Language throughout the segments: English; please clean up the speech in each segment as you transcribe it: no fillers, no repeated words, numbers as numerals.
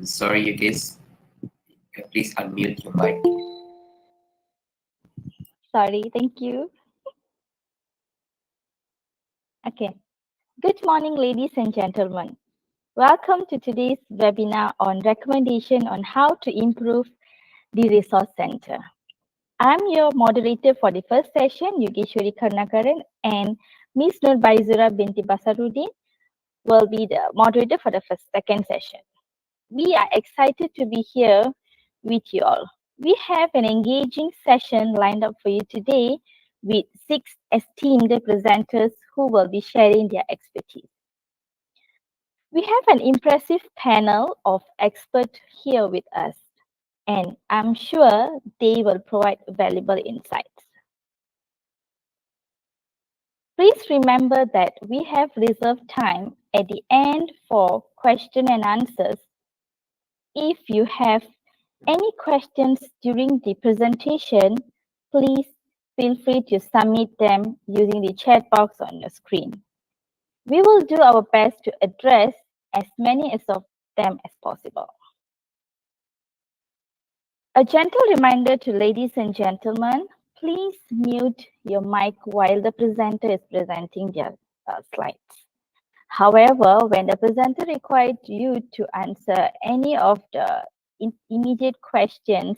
Sorry, you guys. Please unmute your mic. Sorry, thank you. Okay. Good morning, ladies and gentlemen. Welcome to today's webinar on recommendation on how to improve the resource center. I'm your moderator for the first session, Yogeshwari Karnakaran, and Ms. Nur Baizura binti Basaruddin will be the moderator for the second session. We are excited to be here with you all. We have an engaging session lined up for you today with 6 esteemed presenters who will be sharing their expertise. We have an impressive panel of experts here with us, and I'm sure they will provide valuable insights. Please remember that we have reserved time at the end for question and answers. If you have any questions during the presentation, please feel free to submit them using the chat box on your screen. We will do our best to address as many of them as possible. A gentle reminder to ladies and gentlemen, please mute your mic while the presenter is presenting their slides. However, when the presenter requires you to answer any of the immediate questions,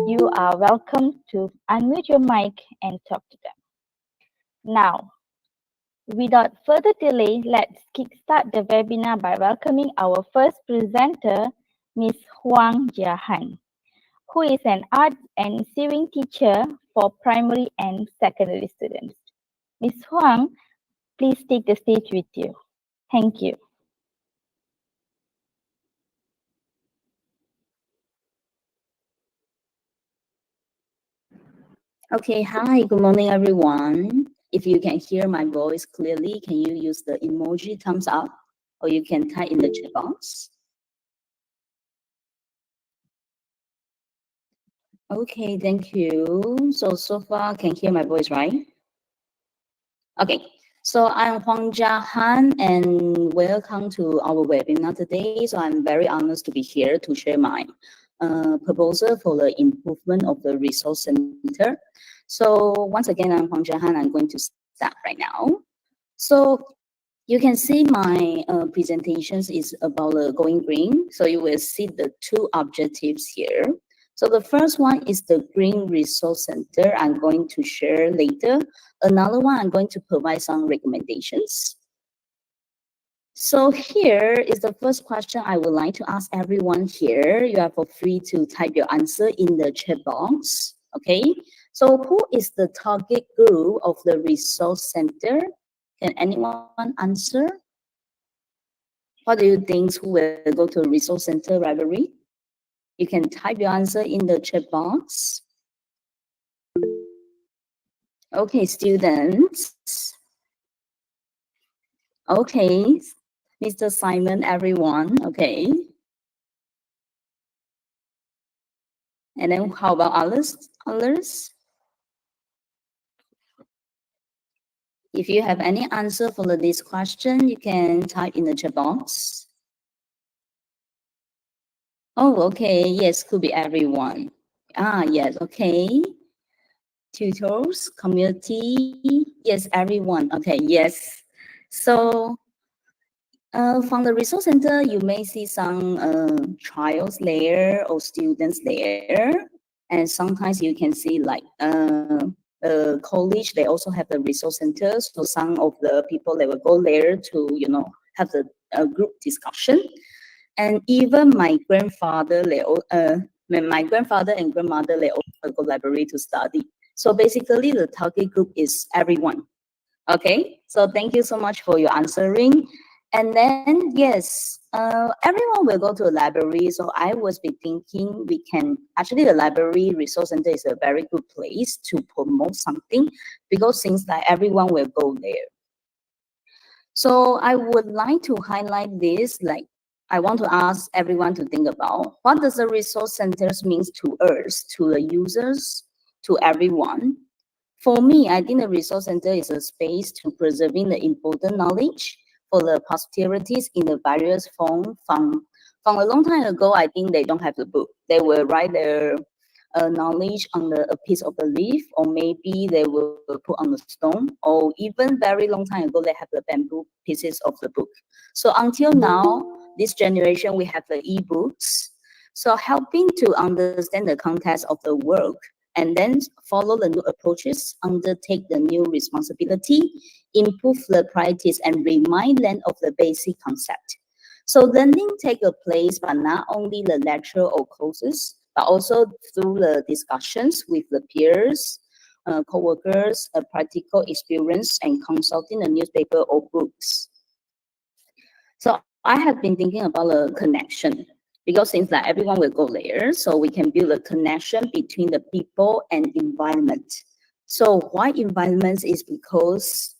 you are welcome to unmute your mic and talk to them. Now, without further delay, let's kickstart the webinar by welcoming our first presenter, Ms. Huang Jiahan, who is an art and sewing teacher for primary and secondary students. Ms. Huang, please take the stage with you. Thank you. Okay, hi, good morning, everyone. If you can hear my voice clearly, can you use the emoji thumbs up, or you can type in the chat box? Okay, thank you. So far, can hear my voice, right? Okay, so I'm Huang Jiahan, and welcome to our webinar today. So I'm very honored to be here to share my proposal for the improvement of the resource center. So once again, I'm Huang Jiahan. I'm going to start right now. So you can see my presentations is about going green. So you will see the two objectives here. So the first one is the Green Resource Center I'm going to share later. Another one, I'm going to provide some recommendations. So here is the first question I would like to ask everyone here. You are free to type your answer in the chat box, okay? So who is the target group of the resource center? Can anyone answer? What do you think, who will go to resource center library? You can type your answer in the chat box. Okay, students. Okay, Mr. Simon, everyone, okay. And then how about others? If you have any answer for this question, you can type in the chat box. Oh, okay, yes, could be everyone. Yes, okay. Tutors, community, yes, everyone, okay, yes. So from the resource center, you may see some trials there or students there. And sometimes you can see like college, they also have the resource center. So some of the people, they will go there to, you know, have the group discussion. And even my grandfather, my grandfather and grandmother, they also go library to study. So basically, the target group is everyone. Okay, so thank you so much for your answering. And then, yes, everyone will go to a library. So I was be thinking we can, actually the library resource center is a very good place to promote something because since that everyone will go there. So I would like to highlight this, like I want to ask everyone to think about what does the resource centers means to us, to the users, to everyone. For me, I think the resource center is a space to preserving the important knowledge for the posterities in the various form. From a long time ago, I think they don't have the book. They will write their knowledge on a piece of the leaf, or maybe they will put on a stone, or even very long time ago, they have the bamboo pieces of the book. So until now, this generation, we have the e-books. So helping to understand the context of the work and then follow the new approaches, undertake the new responsibility, improve the practice, and remind them of the basic concept. So learning take a place, but not only the lecture or courses, but also through the discussions with the peers, co-workers, a practical experience, and consulting a newspaper or books. So I have been thinking about a connection because since that everyone will go there, so we can build a connection between the people and environment. So why environment is because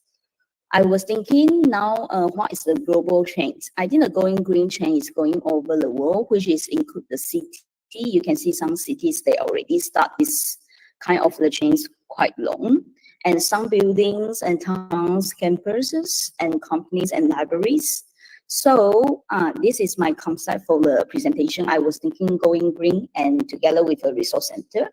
I was thinking now, what is the global change? I think the going green change is going over the world, which is include the city. You can see some cities, they already start this kind of the change quite long. And some buildings and towns, campuses and companies and libraries. So this is my concept for the presentation. I was thinking going green and together with a resource center.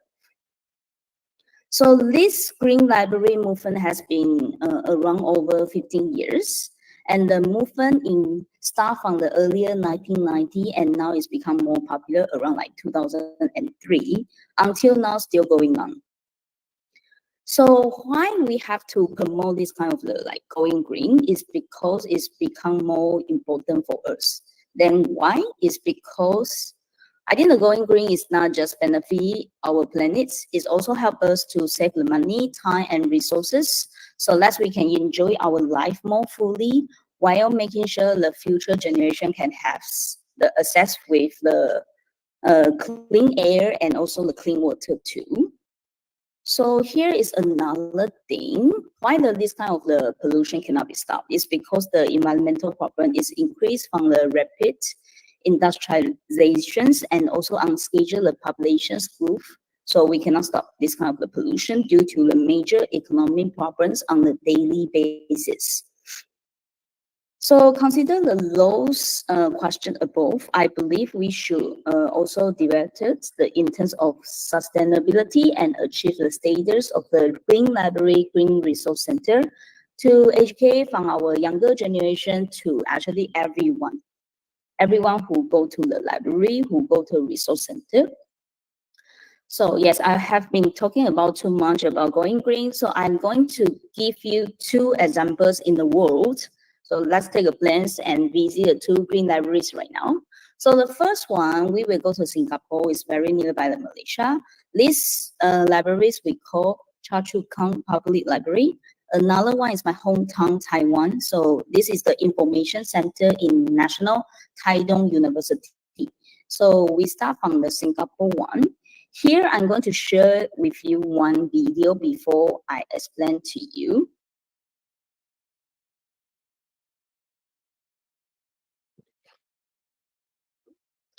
So this green library movement has been around over 15 years. And the movement in start from the earlier 1990 and now it's become more popular around like 2003 until now still going on. So why we have to promote this kind of the, like going green is because it's become more important for us. Then why is because I think the going green is not just benefit our planets, it also help us to save the money, time, and resources so that we can enjoy our life more fully while making sure the future generation can have the access with the clean air and also the clean water too. So here is another thing. Why this kind of the pollution cannot be stopped is because the environmental problem is increased from the rapid industrializations and also unscheduled populations growth. So we cannot stop this kind of the pollution due to the major economic problems on a daily basis. So consider the laws question above. I believe we should also develop it in terms of sustainability and achieve the status of the Green Library, Green Resource Center to educate from our younger generation to actually everyone. Everyone who go to the library, who go to a resource center. So yes, I have been talking about too much about going green. So I'm going to give you two examples in the world. So let's take a glance and visit the two green libraries right now. So the first one, we will go to Singapore. It's very nearby the Malaysia. This libraries we call Choa Chu Kang Public Library. Another one is my hometown, Taiwan. So this is the information center in National Taidong University. So we start from the Singapore one. Here, I'm going to share with you one video before I explain to you.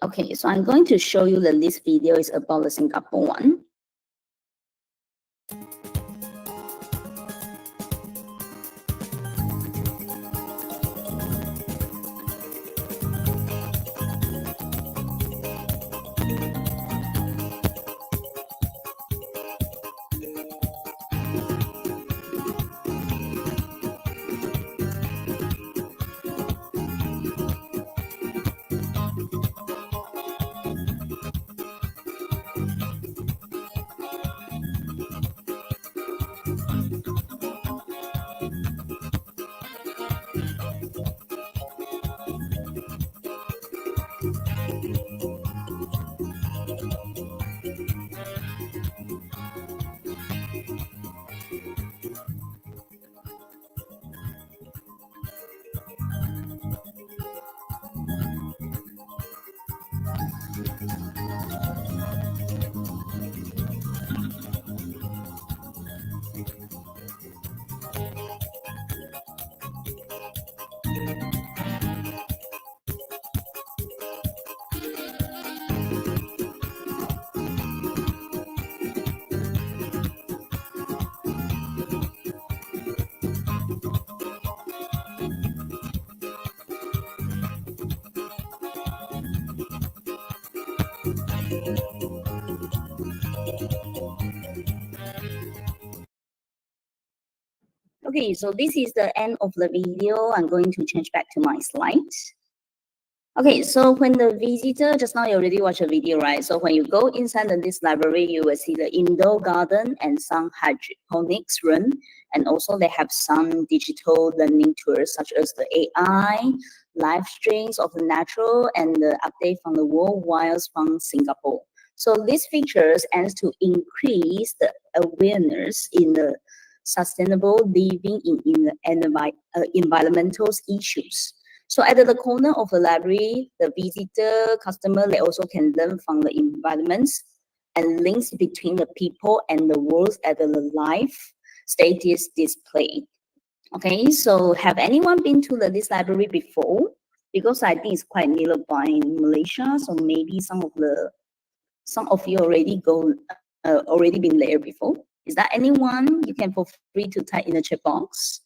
Okay, so I'm going to show you that this video is about the Singapore one. Okay, so this is the end of the video. I'm going to change back to my slides. Okay, so when the visitor, just now you already watched a video, right? So when you go inside this library, you will see the indoor garden and some hydroponics room. And also they have some digital learning tools such as the AI, live streams of the natural, and the update from the world wires from Singapore. So these features aims to increase the awareness in the sustainable living in environmental issues. So at the corner of the library, the visitor, customer, they also can learn from the environments and links between the people and the world at the live status display. Okay, so have anyone been to this library before? Because I think it's quite nearby in Malaysia, so maybe some of you already been there before. Is that anyone? You can feel free to type in the chat box.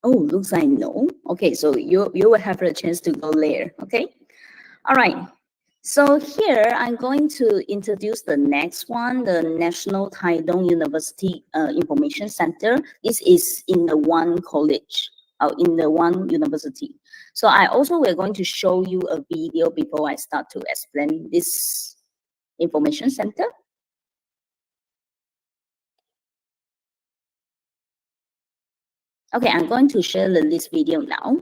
Oh, looks like no. Okay, so you will have a chance to go there. Okay, all right. So here I'm going to introduce the next one, the National Taidong University Information Center. This is in the one college, in the one university. So I also we're going to show you a video before I start to explain this information center. Okay, I'm going to share this video now.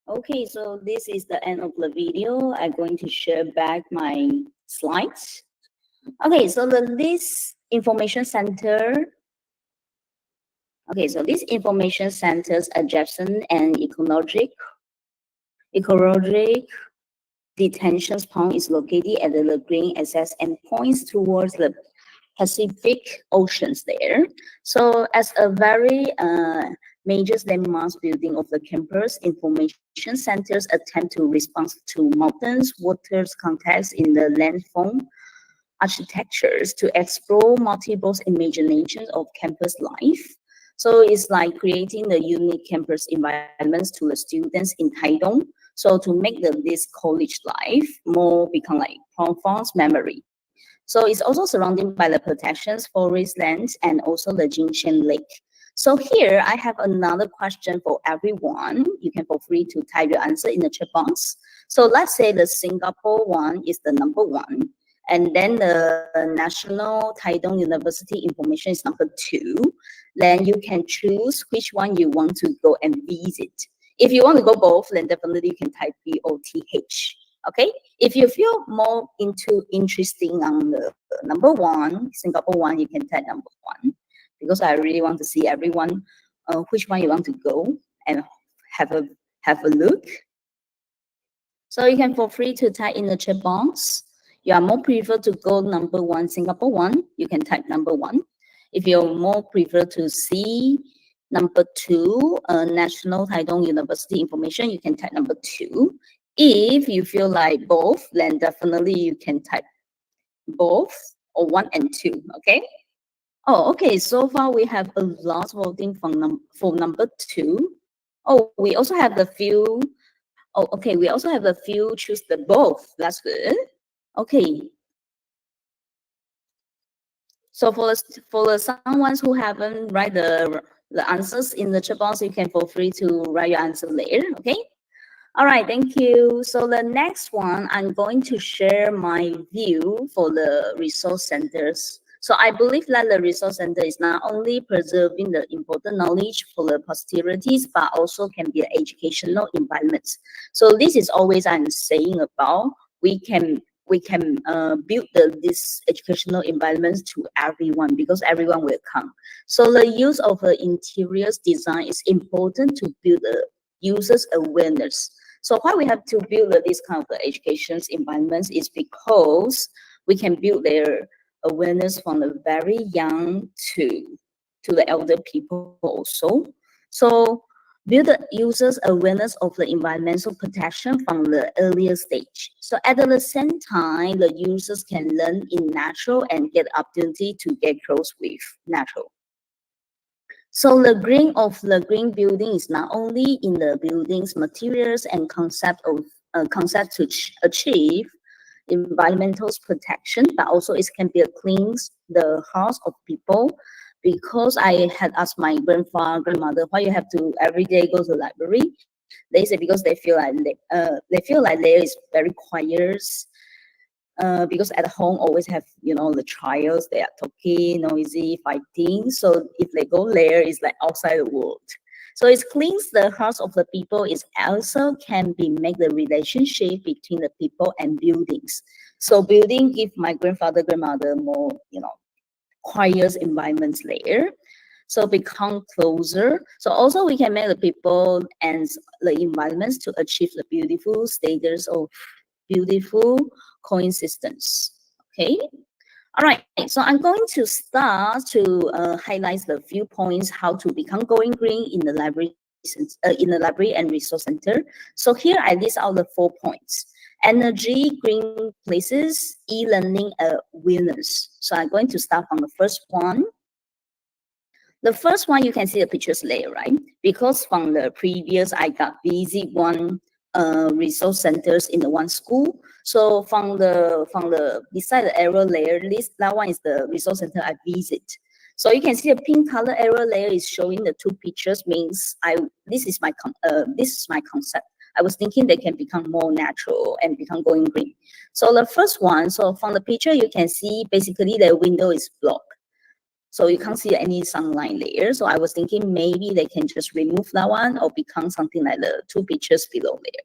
Okay, so this is the end of the video. I'm going to share back my slides. Okay, so this information center. Okay, so this information center's adjacent and ecologic detention point is located at the Lagrange access and points towards the Pacific Oceans there. So as a very major landmark building of the campus, information centers attempt to respond to mountains, waters context in the landform architectures to explore multiple imaginations of campus life. So it's like creating the unique campus environments to the students in Taitung. So to make this college life more become like profound memory. So it's also surrounded by the protections, forest lands, and also the Jinshan Lake. So here I have another question for everyone. You can feel free to type your answer in the chat box. So let's say the Singapore one is the number one. And then the National Taitung University information is number two. Then you can choose which one you want to go and visit. If you want to go both, then definitely you can type BOTH. Okay. If you feel more interesting on the number one, Singapore one, you can type number one, because I really want to see everyone which one you want to go and have a look. So you can feel free to type in the chat box. You are more prefer to go number one, Singapore one, you can type number one. If you more prefer to see number two, National Taitung University information, you can type number two. If you feel like both, then definitely you can type both or one and two, okay? Oh, okay, so far we have a lot voting for number two. Oh, we also have the few, oh, okay, we also have a few choose the both, that's good. Okay. So for the someone who haven't write the answers in the chat box, you can feel free to write your answer later, okay? All right, thank you. So the next one, I'm going to share my view for the resource centers. So I believe that the resource center is not only preserving the important knowledge for the posterities, but also can be an educational environment. So this is always I'm saying about we can build this educational environments to everyone because everyone will come. So the use of the interiors design is important to build the users awareness. So why we have to build this kind of education environments is because we can build their awareness from the very young to the elder people also. So build the users awareness of the environmental protection from the earlier stage. So at the same time, the users can learn in natural and get opportunity to get close with natural. So the green building is not only in the building's materials and concept to achieve environmental protection, but also it can be a cleanse the hearts of people. Because I had asked my grandmother, why you have to every day go to the library? They say because they feel like there is very quiet. Because at home always have the trials, they are talking noisy fighting, so if they go there it's like outside the world. So it cleans the hearts of the people. It also can be make the relationship between the people and buildings. So building give my grandmother more quiet environments there, so become closer. So also we can make the people and the environments to achieve the beautiful status of beautiful coexistence. Okay. All right, so I'm going to start to highlight the few points how to become going green in the library and resource center. So here I list out the 4 points: energy, green places, e-learning, awareness. So I'm going to start from the first one. The first one, you can see the pictures later, right? Because from the previous, I got visit one resource centers in the one school. So from the beside the arrow layer, that one is the resource center I visit. So you can see the pink color arrow layer is showing the 2 pictures. Means this is my concept. I was thinking they can become more natural and become going green. So the first one, so from the picture you can see basically the window is blocked. So you can't see any sunlight there. So I was thinking maybe they can just remove that one or become something like the 2 pictures below there.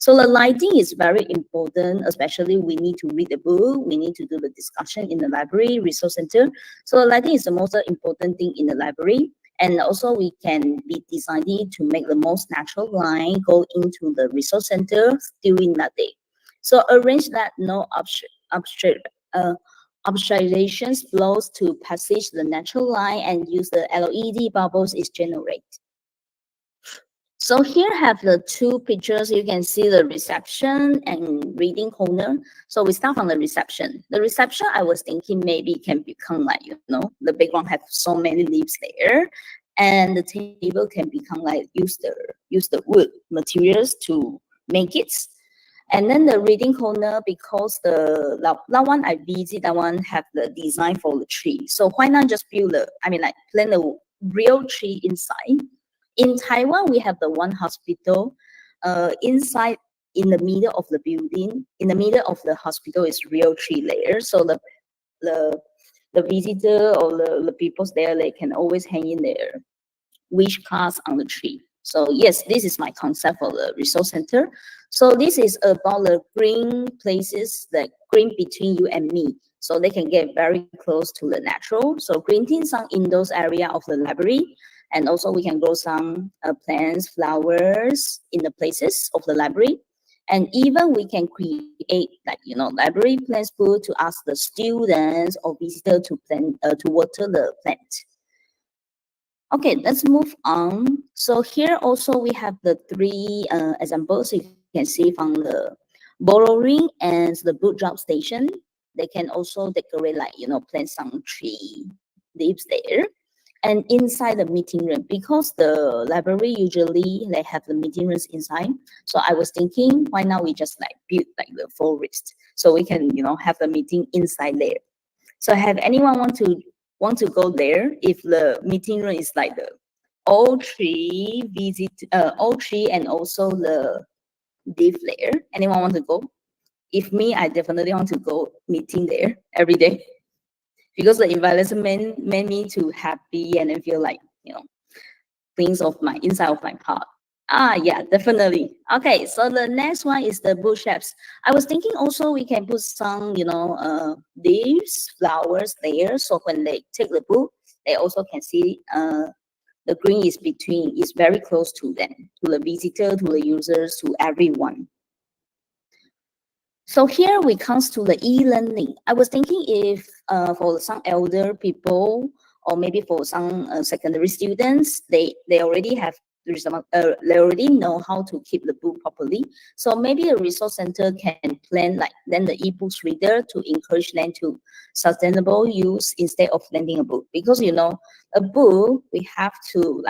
So the lighting is very important, especially we need to read the book, we need to do the discussion in the library, resource center. So the lighting is the most important thing in the library. And also we can be decided to make the most natural line go into the resource center during that day. So arrange that no obstructions flows to passage the natural line and use the LED bubbles is generated. So here have the two pictures. You can see the reception and reading corner. So we start from the reception. The reception, I was thinking maybe can become like, the background have so many leaves there. And the table can become like use the wood materials to make it. And then the reading corner, because that one I visit, that one have the design for the tree. So why not just build plant a real tree inside? In Taiwan, we have the one hospital. Inside, in the middle of the building, in the middle of the hospital is real tree layer. So the visitor or the people there, they can always hang in their wish cards on the tree. So yes, this is my concept for the resource center. So this is about the green places, the green between you and me. So they can get very close to the natural. So greening some in those area of the library. And also we can grow some plants, flowers in the places of the library. And even we can create library plants food to ask the students or visitor to plant, to water the plant. Okay, let's move on. So here also we have the three examples you can see from the borrowing and the book drop station. They can also decorate plant some tree leaves there. And inside the meeting room, because the library usually they have the meeting rooms inside. So I was thinking, why not we just build the forest so we can have the meeting inside there. So have anyone want to go there if the meeting room is like the all tree and also the leaf there? Anyone want to go? If me, I definitely want to go meeting there every day because the environment made me to happy and then feel like things of my inside of my heart. Yeah, definitely. Okay, so the next one is the bush shapes. I was thinking also we can put some, leaves, flowers there. So when they take the book, they also can see the green is very close to them, to the visitor, to the users, to everyone. So here we comes to the e-learning. I was thinking if for some elder people or maybe for some secondary students, they already have they already know how to keep the book properly. So maybe a resource center can plan then the e-books reader to encourage them to sustainable use instead of lending a book, because a book we have to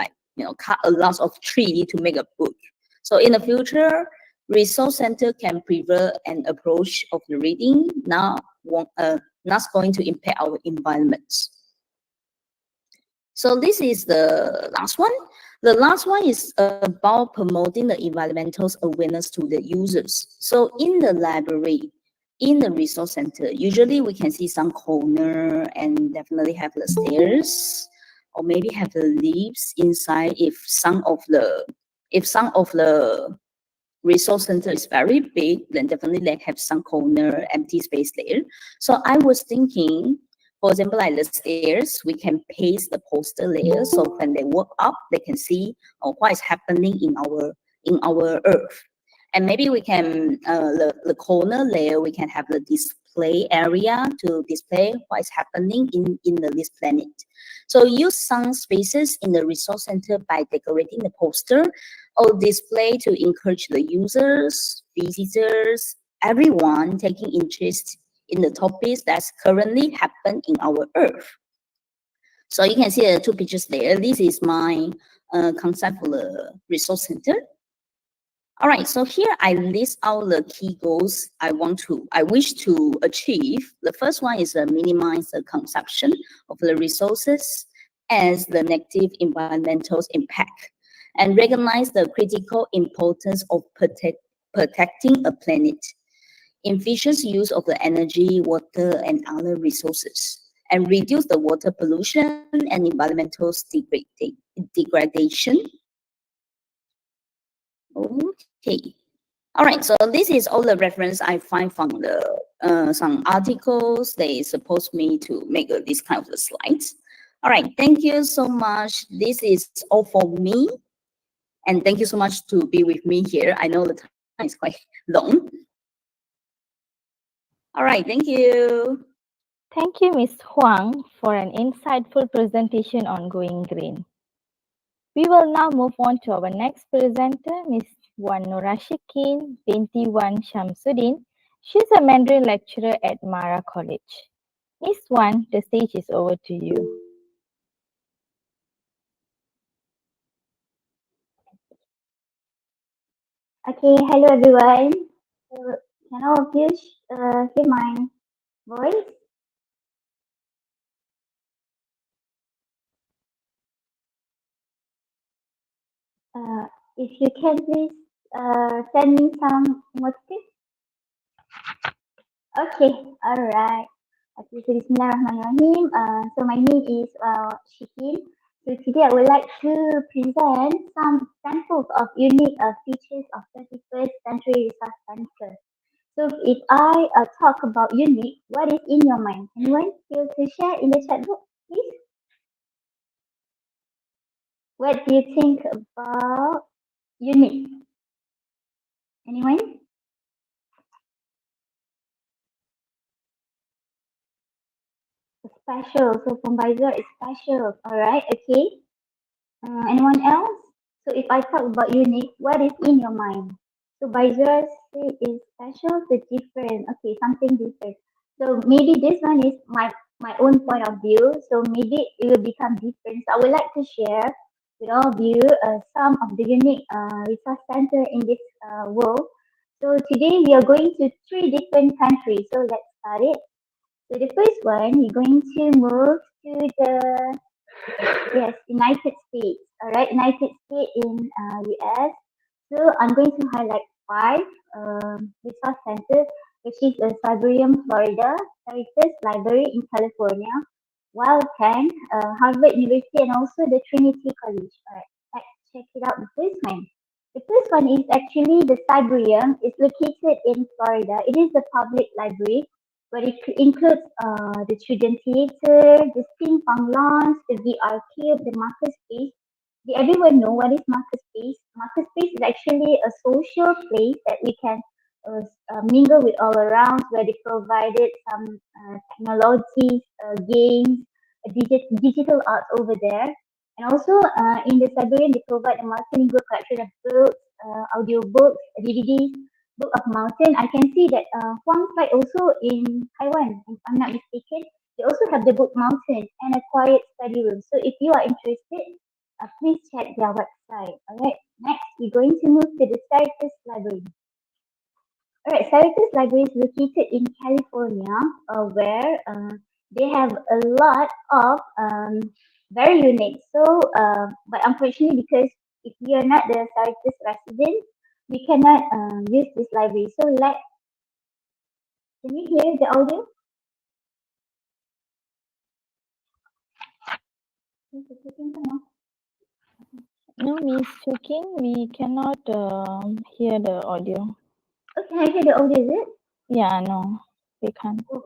cut a lot of tree to make a book. So in the future, resource center can prefer an approach of the reading not going to impact our environment. So this is the last one. The last one is about promoting the environmental awareness to the users. So in the library, in the resource center, usually we can see some corner and definitely have the stairs or maybe have the leaves inside if some of the resource center is very big, then definitely they have some corner empty space there. So I was thinking, for example, like the stairs, we can paste the poster there. So when they walk up, they can see what is happening in our earth. And maybe we can, the corner layer, we can have the display area to display what is happening in this planet. So use some spaces in the resource center by decorating the poster or display to encourage the users, visitors, everyone taking interest in the topics that's currently happen in our earth. So you can see the two pictures there. This is my concept for the resource center. All right, so here I list out the key goals I wish to achieve. The first one is minimize the consumption of the resources as the negative environmental impact, and recognize the critical importance of protecting a planet, efficient use of the energy, water, and other resources, and reduce the water pollution and environmental degradation. Okay. All right, so this is all the reference I find from the some articles. They supposed me to make this kind of the slides. All right, thank you so much. This is all for me, and thank you so much to be with me here. I know the time is quite long. All right, thank you. Thank you, Ms. Huang, for an insightful presentation on Going Green. We will now move on to our next presenter, Ms. Wan Nurashikin binti Wan Shamsuddin. She's a Mandarin lecturer at Mara College. Ms. Wan, the stage is over to you. Okay, hello everyone. So, can all of you hear my voice? Uh, if you can, please send me some emojis. Okay, alright. Okay, so Bismillahirrahmanirrahim. So my name is Shikin. So today I would like to present some examples of unique features of 21st century resource center. So if I talk about unique, what is in your mind? Anyone feel to share in the chat box, please? What do you think about unique? Anyone? Special. So Pembaza is special. Alright, okay. Anyone else? So if I talk about unique, what is in your mind? So Baizar is special, so different. Okay, something different. So maybe this one is my own point of view. So maybe it will become different. So I would like to share with all of you some of the unique resource center in this world. So today we are going to three different countries. So let's start it. So the first one, we're going to move to the yes, United States. All right, United States in US. So I'm going to highlight five resource centers, which is Cyberium, Florida, Heritage Library in California, Wild Tank, Harvard University, and also the Trinity College. All right, let's check it out. The first one. The first one is actually the Cyberium. It's located in Florida. It is a public library where it includes the Children Theatre, the Steampunk Lounge, the VR Cube, the Market Space. Do everyone know what is Market Space? Market Space is actually a social place that we can mingle with all around, where they provided some technologies, games, digital art over there. And also in the Siberian, they provide a multilingual collection of books, audio books, DVDs, Book of Mountain. I can see that Huang Flight also in Taiwan, if I'm not mistaken. They also have the Book Mountain and a quiet study room. So if you are interested, please check their website. Alright, next we're going to move to the Syracuse Library. Alright, Syracuse Library is located in California, where they have a lot of very unique. So, but unfortunately, because if you are not the Syracuse resident, we cannot use this library. So, can you hear the audio? No, Ms. Chukin, we cannot hear the audio. Okay, I hear the audio, is it? Yeah, no, we can't. Oh,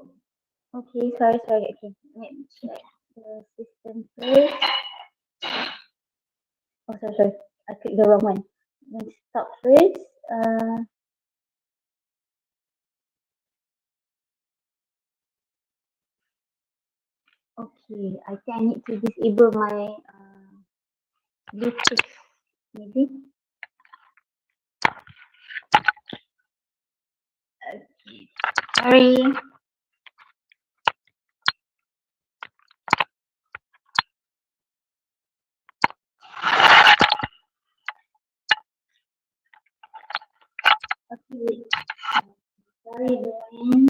okay, sorry. Okay, let me check the system first. Oh, sorry. I clicked the wrong one. Let me stop first. Okay, I think I need to disable my Bluetooth, maybe. Okay, sorry. Okay, sorry, Doreen.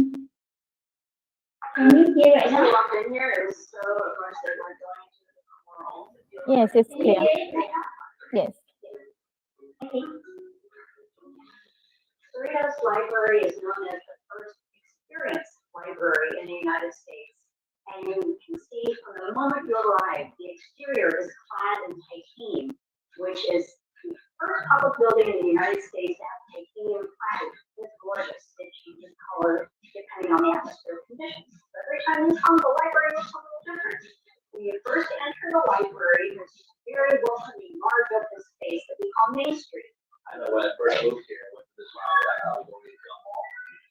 Can you hear right now? Yes, it's Can you clear. hear it right now? Yes. Okay. Cerritos Library is known as the first experience library in the United States. And you can see from the moment you arrive, the exterior is clad in titanium, which is first public building in the United States to have titanium cladding. It's gorgeous. It changes color depending on the atmospheric conditions. So every time you come, the library looks a little different. When you first enter the library, there's this very welcoming, large open space that we call Main Street. I know when I first moved here, I went to this library, I was going to the mall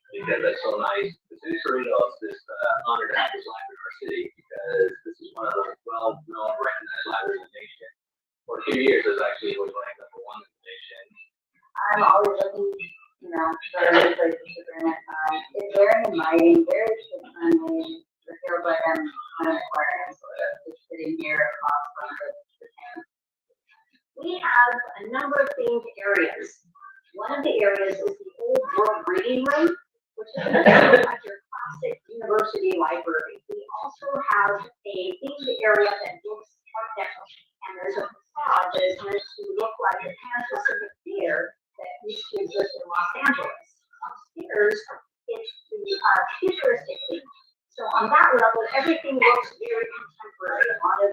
because that's so nice. The city of Cerrito is just honored to have this library in our city because this is one of the well-known, recognized libraries in the nation. For a few years, it was actually always ranked number one in the nation. I'm always looking, for a new place to spend that time. It's very inviting, very kid-friendly. The feel like I'm an aquarium, sort of, just sitting here across from the town. We have a number of themed areas. One of the areas is the Old World Reading Room, which is like your classic university library. We also have a themed area that looks Art Deco, and there's a facade that is meant to look like the Pan Pacific Theater that used to exist in Los Angeles. Upstairs, it's the futuristic theme. So on that level, everything looks very contemporary. A lot of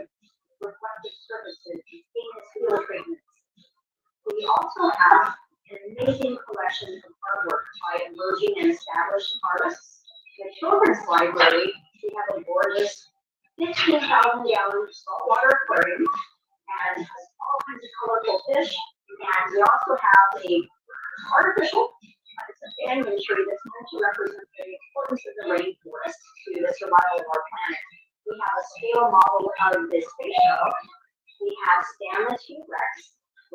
reflective surfaces, stainless steel treatments. We also have an amazing collection of artwork by emerging and established artists. In the children's library, we have a gorgeous 15,000-gallon saltwater aquarium and all kinds of colorful fish. And we also have a artificial, it's a banyan tree that's meant to represent the importance of the rainforest to the survival of our planet. We have a scale model of the space shuttle. We have Stanley T-Rex,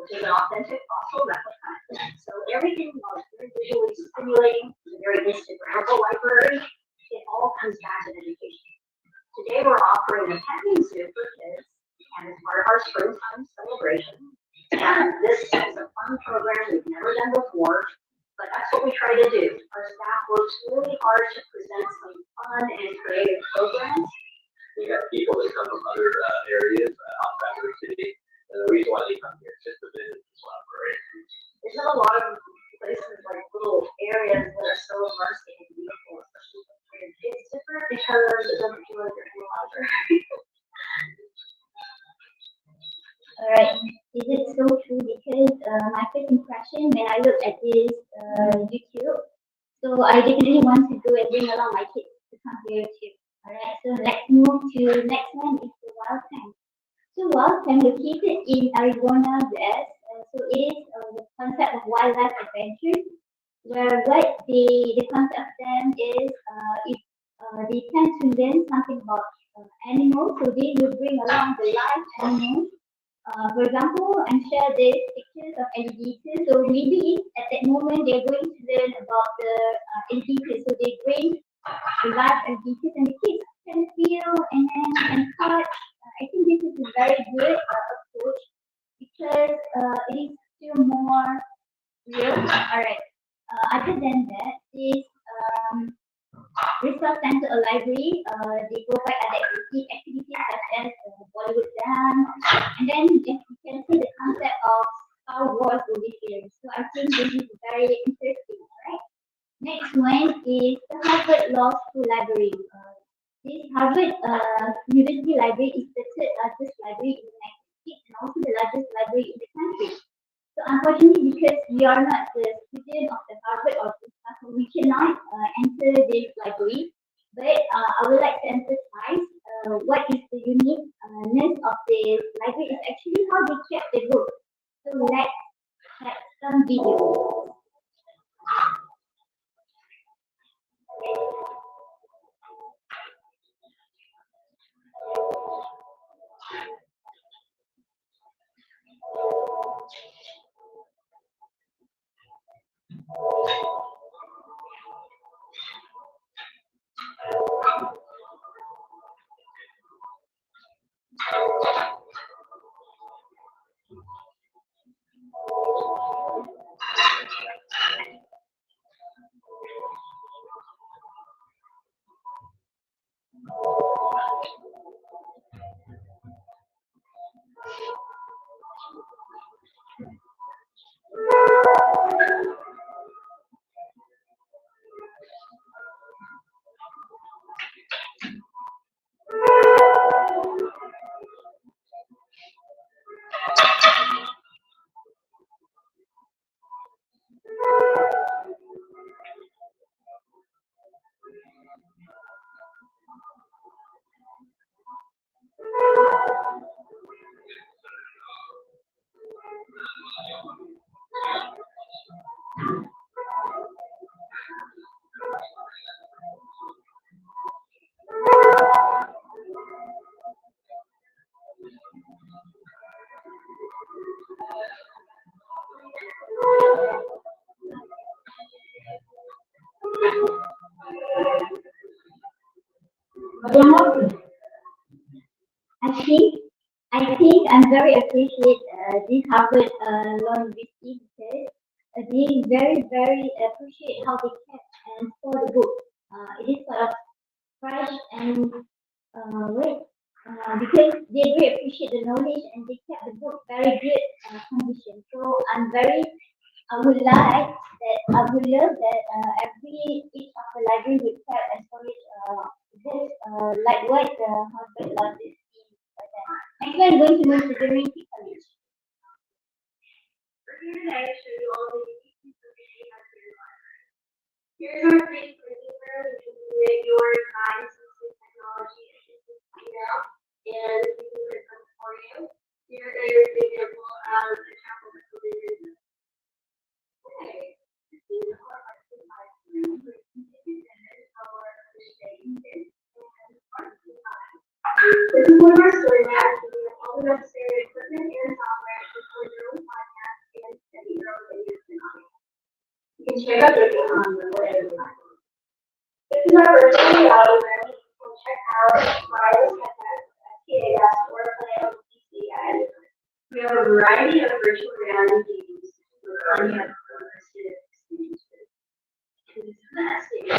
which is an authentic fossil replica. So everything was very visually stimulating, it's a very Instagrammable library. It all comes back to education. Today we're offering a petting zoo for kids, and it's part of our springtime celebration. And this is a fun program we've never done before, but that's what we try to do. Our staff works really hard to present some fun and creative programs. We got people that come from other areas outside of the city, and the reason why they come here is just to visit this library. There's not a lot of places like little areas that are so immersive and beautiful, especially for kids. It's different because it doesn't feel like you're in a library. Alright, is it so true? Because my first impression when I looked at this YouTube, so I definitely want to go and bring along my kids to come here too. Alright, so let's move to next one is the Wild Tank. So Wild Tank located in Arizona, US. So it is the concept of wildlife adventure, where what the concept of them is if they tend to learn something about animals, so they will bring along the live animals. For example, and share these pictures of alligators. So maybe at that moment they're going to learn about the alligators. So they bring the live alligators and the kids can feel and then can touch. I think this is a very good approach because it is still more real. Alright. Other than that, this research center or library, they provide other activities such as Bollywood dance, and then you can see the concept of Star Wars movie films. So I think this is very interesting, right? Next one is the Harvard Law School Library. This Harvard University Library is the third largest library in the United States and also the largest library in the country. So unfortunately, because we are not the student of the Harvard or so we cannot enter this library. But I would like to emphasize what is the uniqueness of this library is actually how they kept the book. So let's have some video. I think I'm very appreciate this Harvard Law University because they very appreciate how they kept and store the book. It is sort of fresh and wait, because they very appreciate the knowledge and they kept the book very good condition. So I would love that every each of the library would have and storage books like what Harvard Law is. Next one, going to move to the Trinity College. Here today to show you all the unique features we have here. Here's our free printing room. You can submit your time-sensitive technology assistance email, and we can print them for you. Here is an example of the chapel that will be written. Okay. This is our article 5 with independent our understanding and article 5. This is one of our story maps. We have all the necessary equipment and software to record your own podcast and study your own videos and audio. You can check out this on the website. This is our virtual reality room. You can check out wireless headsets, PAS, or play on PC at any time. We have a variety of virtual reality games with plenty of immersive experiences. And this last stage, we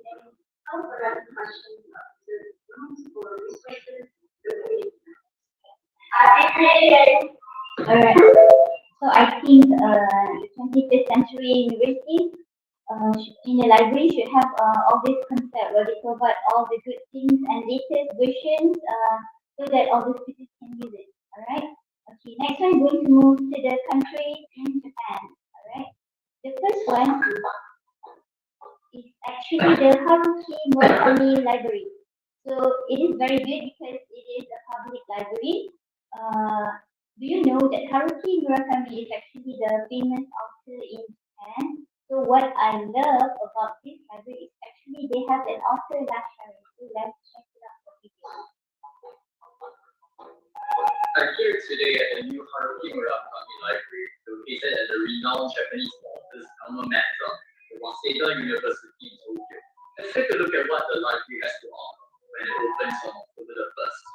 can help address questions about the rooms or resources that we need. Alright. So I think the 21st century university in the library should have all this concept where they provide all the good things and latest versions so that all the students can use it. Alright. Okay. Next one, going to move to the country in Japan. Alright. The first one is actually the Haruki Murakami Library. So it is very good because it is a public library. Do you know that Haruki Murakami is actually the famous author in Japan? So what I love about this library is actually they have an author library. So let's check it out for people. I'm here today at the new Haruki Murakami Library, located at the renowned Japanese author's alma mater, the Waseda University in Tokyo. Let's take a look at what the library has to offer when it opens on October the 1st.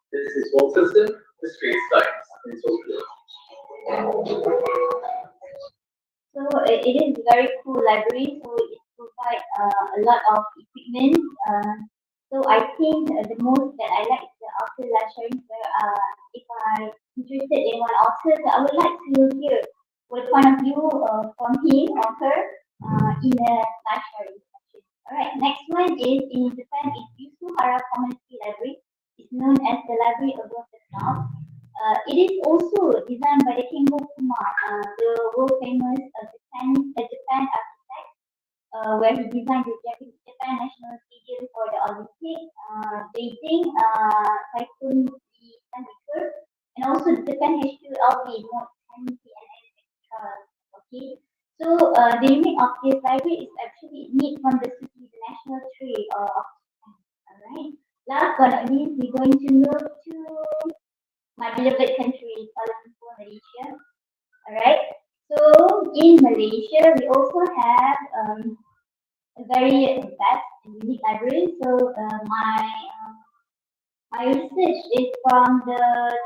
This is one system, the street signs in Tokyo. So it is very cool library. So it provides a lot of equipment. So I think the most that I like is the author library. Where if I'm interested in one author, so I would like to hear what point of view from him or her in a library section. All right. Next one is in Japan. It's Yusuhara Community Library. It's known as the library above the clouds. It is also designed by the Kengo Kumar, the world famous Japan architect, where he designed the Japan National Stadium for the Olympics, Beijing, Typhoon Temperature, and also the Japan H2LV, Mode 10 and etc. Okay, so the unique of this library is actually made from the city, the national tree of Japan. Alright. Last but not least, we're going to move to my beloved country, Kuala Lumpur, Malaysia. Alright. So in Malaysia, we also have a very vast and unique library. So my research is from the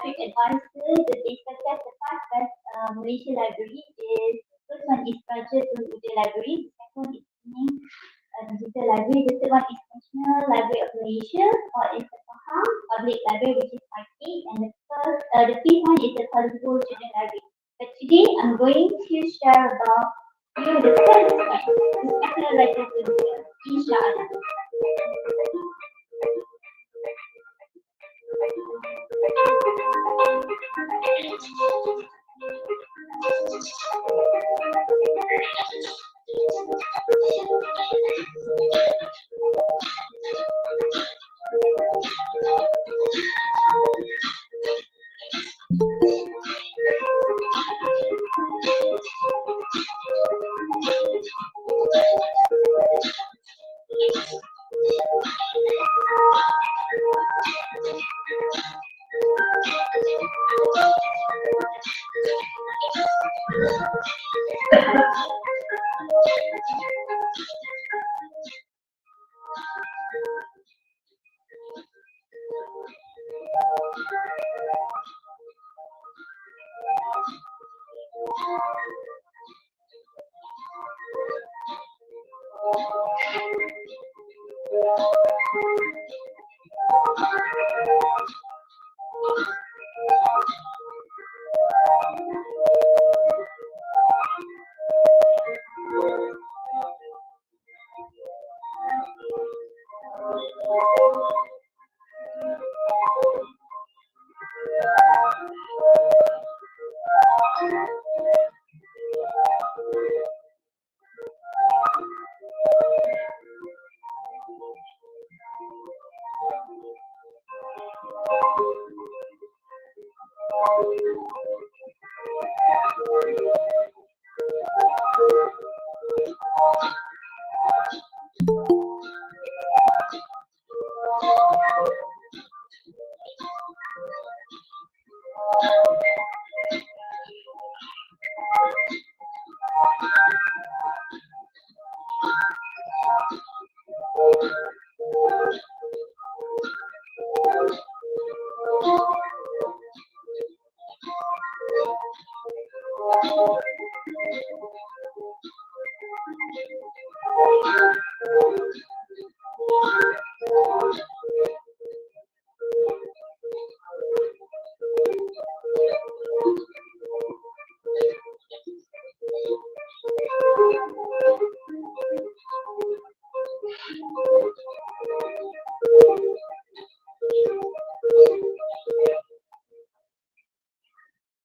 TripAdvisor. The they suggest the five best Malaysia library is first one is Raja Tun Uday Library. The second one is Kuning Digital Library. The third one is National Library of Malaysia or is the Pahang public library, which is 5 and the fifth one is the Colorful Children Library. But today I'm going to share about the first one, the speculative video, inshallah.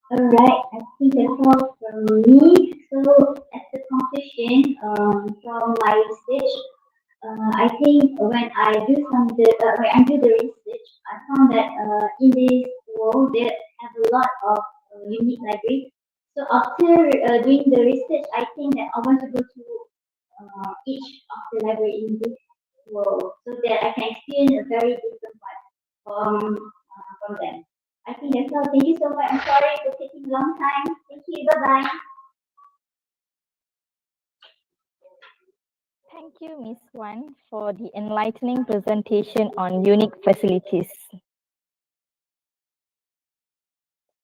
Alright, I think that's all from me. So, as a conclusion from my research, I think when I do the research, I found that in this world there have a lot of unique libraries. So after doing the research, I think that I want to go to each of the library in this world so that I can experience a very different one from them. I think that's all. Thank you so much. I'm sorry for taking a long time. Thank you. Bye bye. Thank you, Ms. Wan, for the enlightening presentation on unique facilities.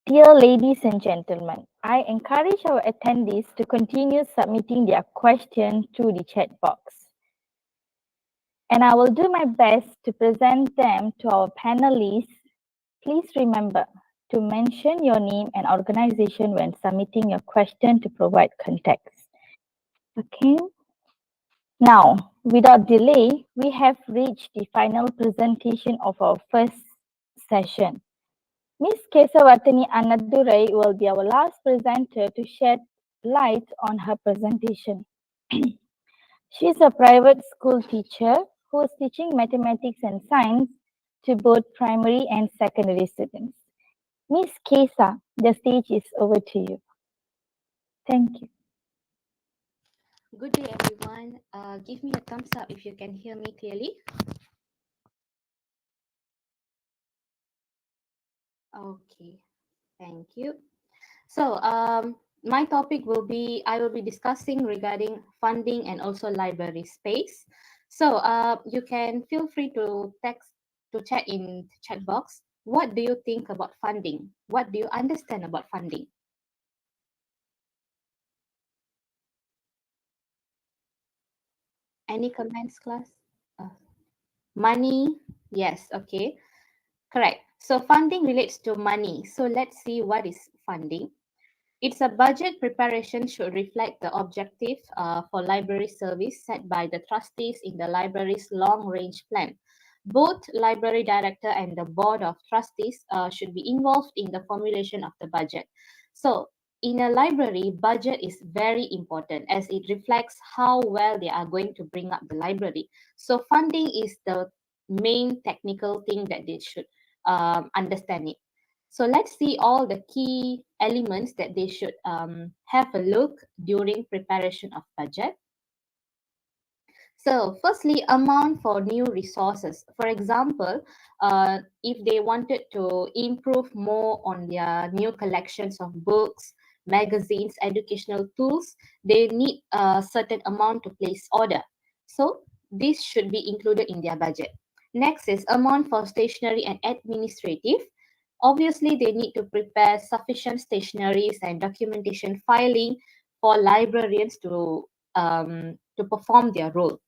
Dear ladies and gentlemen, I encourage our attendees to continue submitting their questions through the chat box. And I will do my best to present them to our panelists. Please remember to mention your name and organization when submitting your question to provide context. Okay. Now, without delay, we have reached the final presentation of our first session. Ms. Kesawatani Annadurai will be our last presenter to shed light on her presentation. She is a private school teacher who is teaching mathematics and science to both primary and secondary students. Ms. Kesa, the stage is over to you. Thank you. Good day, everyone. Give me a thumbs up if you can hear me clearly. Okay, thank you. So, my topic will be, I will be discussing regarding funding and also library space. So, you can feel free to chat in chat box. What do you think about funding? What do you understand about funding? Any comments, class? Money, yes, okay. Correct. So funding relates to money. So let's see what is funding. It's a budget preparation should reflect the objective for library service set by the trustees in the library's long-range plan. Both library director and the board of trustees should be involved in the formulation of the budget. So in a library, budget is very important as it reflects how well they are going to bring up the library. So funding is the main technical thing that they should understand it. So let's see all the key elements that they should have a look during preparation of budget. So firstly, amount for new resources. For example, if they wanted to improve more on their new collections of books, magazines, educational tools, they need a certain amount to place order. So this should be included in their budget. Next is amount for stationery and administrative. Obviously, they need to prepare sufficient stationeries and documentation filing for librarians to perform their role.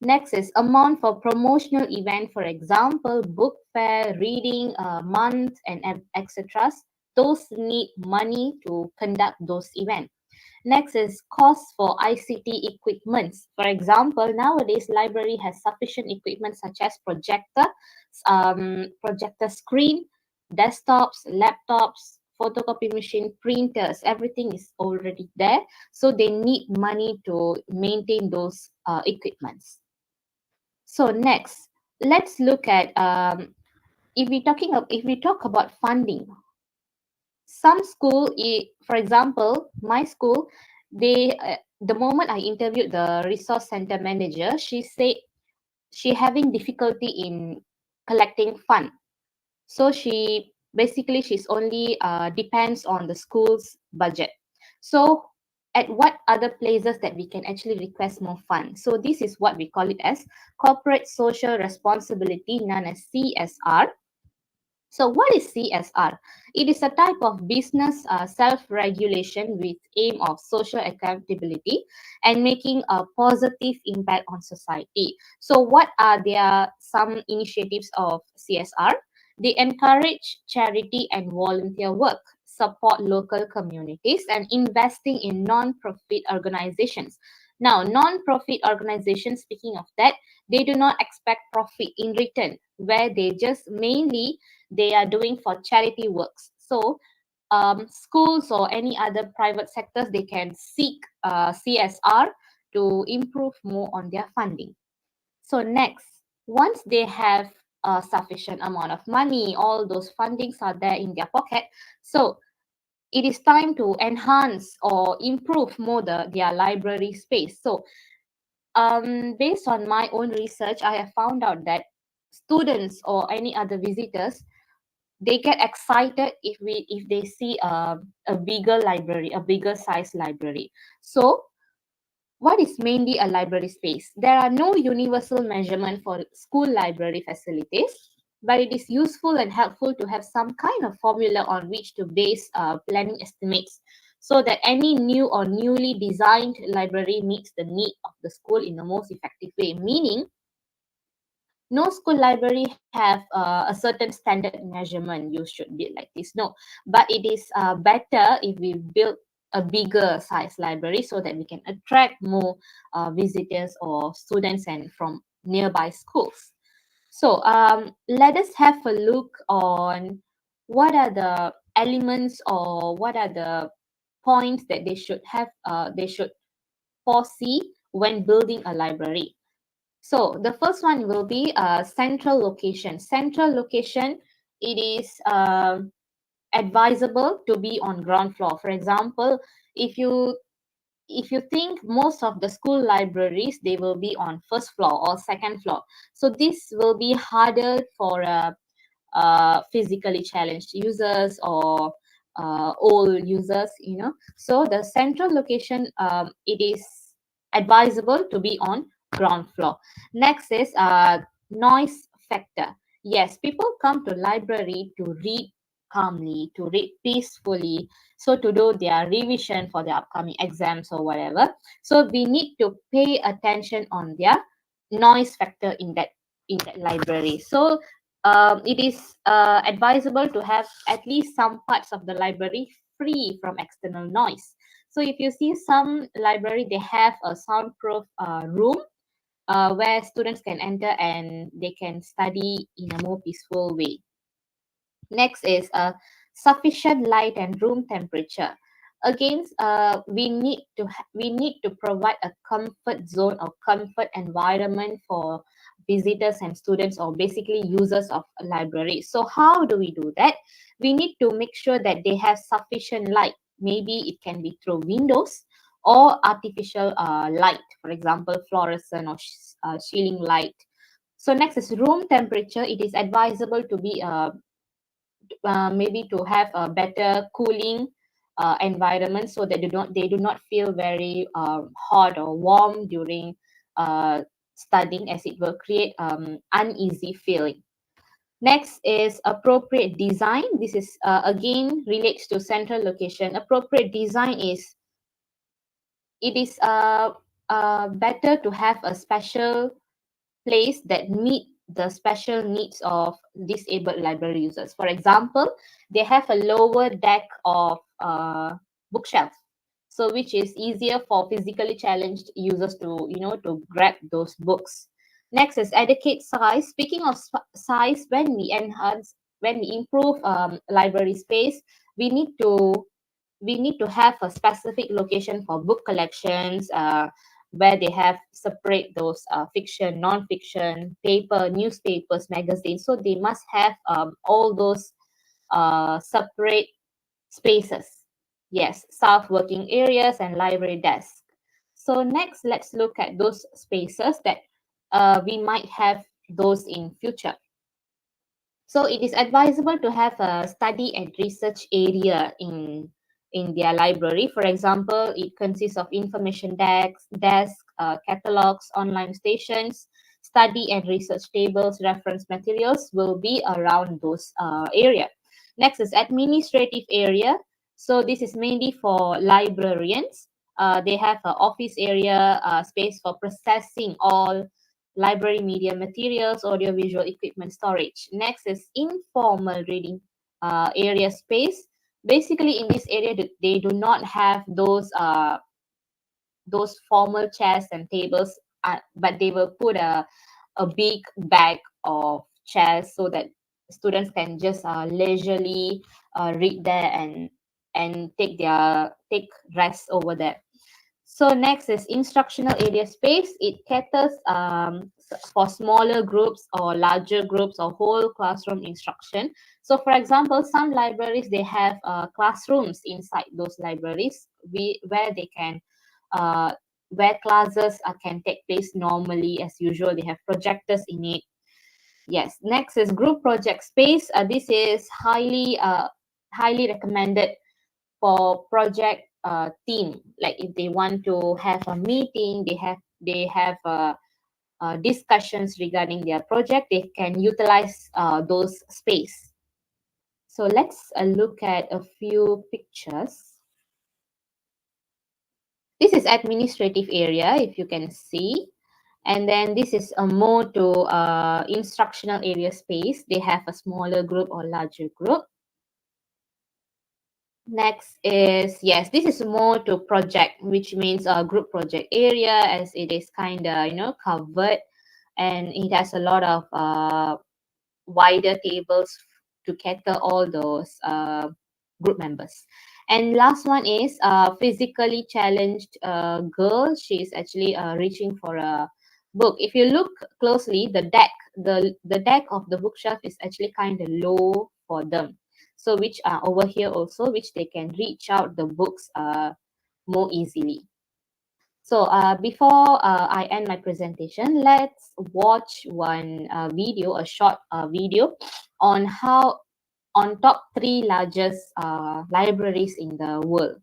Next is amount for promotional event, for example, book fair, reading month, and etc. Those need money to conduct those events. Next is cost for ICT equipments. For example, nowadays library has sufficient equipment such as projector screen, desktops, laptops, photocopy machine, printers. Everything is already there, so they need money to maintain those equipments. So next, let's look at if we talk about funding. Some school, for example, my school, the moment I interviewed the resource center manager, she said she having difficulty in collecting fund. So she's only depends on the school's budget. So at what other places that we can actually request more funds? So this is what we call it as corporate social responsibility, known as CSR. So what is CSR? It is a type of business self-regulation with aim of social accountability and making a positive impact on society. So what are their some initiatives of CSR? They encourage charity and volunteer work, support local communities, and investing in non-profit organizations. Now, non-profit organizations, speaking of that, they do not expect profit in return, where they just mainly they are doing for charity works. So schools or any other private sectors, they can seek CSR to improve more on their funding. So next, once they have a sufficient amount of money, all those fundings are there in their pocket. So it is time to enhance or improve more their library space. So based on my own research, I have found out that students or any other visitors, they get excited if they see a bigger library, a bigger size library. So what is mainly a library space? There are no universal measurement for school library facilities, but it is useful and helpful to have some kind of formula on which to base planning estimates so that any new or newly designed library meets the need of the school in the most effective way. Meaning, no school library have a certain standard measurement you should build like this, no, but it is better if we build a bigger size library so that we can attract more visitors or students and from nearby schools. So let us have a look on what are the elements or what are the points that they should foresee when building a library. So the first one will be central location. Central location, it is advisable to be on ground floor. For example, if you think most of the school libraries, they will be on first floor or second floor. So this will be harder for physically challenged users or old users, So the central location, it is advisable to be on ground floor. Next is noise factor. Yes, people come to library to read calmly, to read peacefully, so to do their revision for their upcoming exams or whatever. So we need to pay attention on their noise factor in that library. So it is advisable to have at least some parts of the library free from external noise. So if you see some library, they have a soundproof room where students can enter and they can study in a more peaceful way. Next is sufficient light and room temperature. Again, we need to provide a comfort zone or comfort environment for visitors and students, or basically users of a library. So how do we do that? We need to make sure that they have sufficient light. Maybe it can be through windows or artificial light, for example, fluorescent or ceiling light. So next is room temperature. It is advisable to be maybe to have a better cooling environment, so that they do not feel very hot or warm during studying, as it will create uneasy feeling. Next is appropriate design. This is again relates to central location. Appropriate design is, it is better to have a special place that meet the special needs of disabled library users. For example, they have a lower deck of bookshelf, so which is easier for physically challenged users to to grab those books. Next is adequate size. Speaking of size, when we improve library space, we need to have a specific location for book collections, where they have separate those fiction, non-fiction, paper, newspapers, magazines. So they must have all those separate spaces. Yes, staff working areas and library desk. So next, let's look at those spaces that we might have those in future. So it is advisable to have a study and research area in their library. For example, it consists of information desk, catalogs, online stations, study and research tables, reference materials will be around those area. Next is administrative area. So this is mainly for librarians. They have an office area, space for processing all library media materials, audiovisual equipment storage. Next is informal reading area space. Basically, in this area, they do not have those formal chairs and tables, but they will put a big bag of chairs so that students can just leisurely read there and take rest over there. So next is instructional area space. It caters for smaller groups or larger groups or whole classroom instruction. So for example, some libraries, they have classrooms inside those libraries where they can uh, where classes can take place normally as usual. They have projectors in it. Yes. Next is group project space. This is highly recommended for project team. Like if they want to have a meeting, they have discussions regarding their project, they can utilize those space. So let's look at a few pictures. This is administrative area, if you can see. And then this is a more to instructional area space. They have a smaller group or larger group. Next is, yes, this is more to project, which means a group project area, as it is kind of, covered, and it has a lot of wider tables to cater all those group members. And last one is physically challenged girl. She is actually reaching for a book. If you look closely, the deck of the bookshelf is actually kind of low for them. So which are over here also, which they can reach out the books more easily. So before I end my presentation, let's watch one video, a short video on top 3 largest libraries in the world.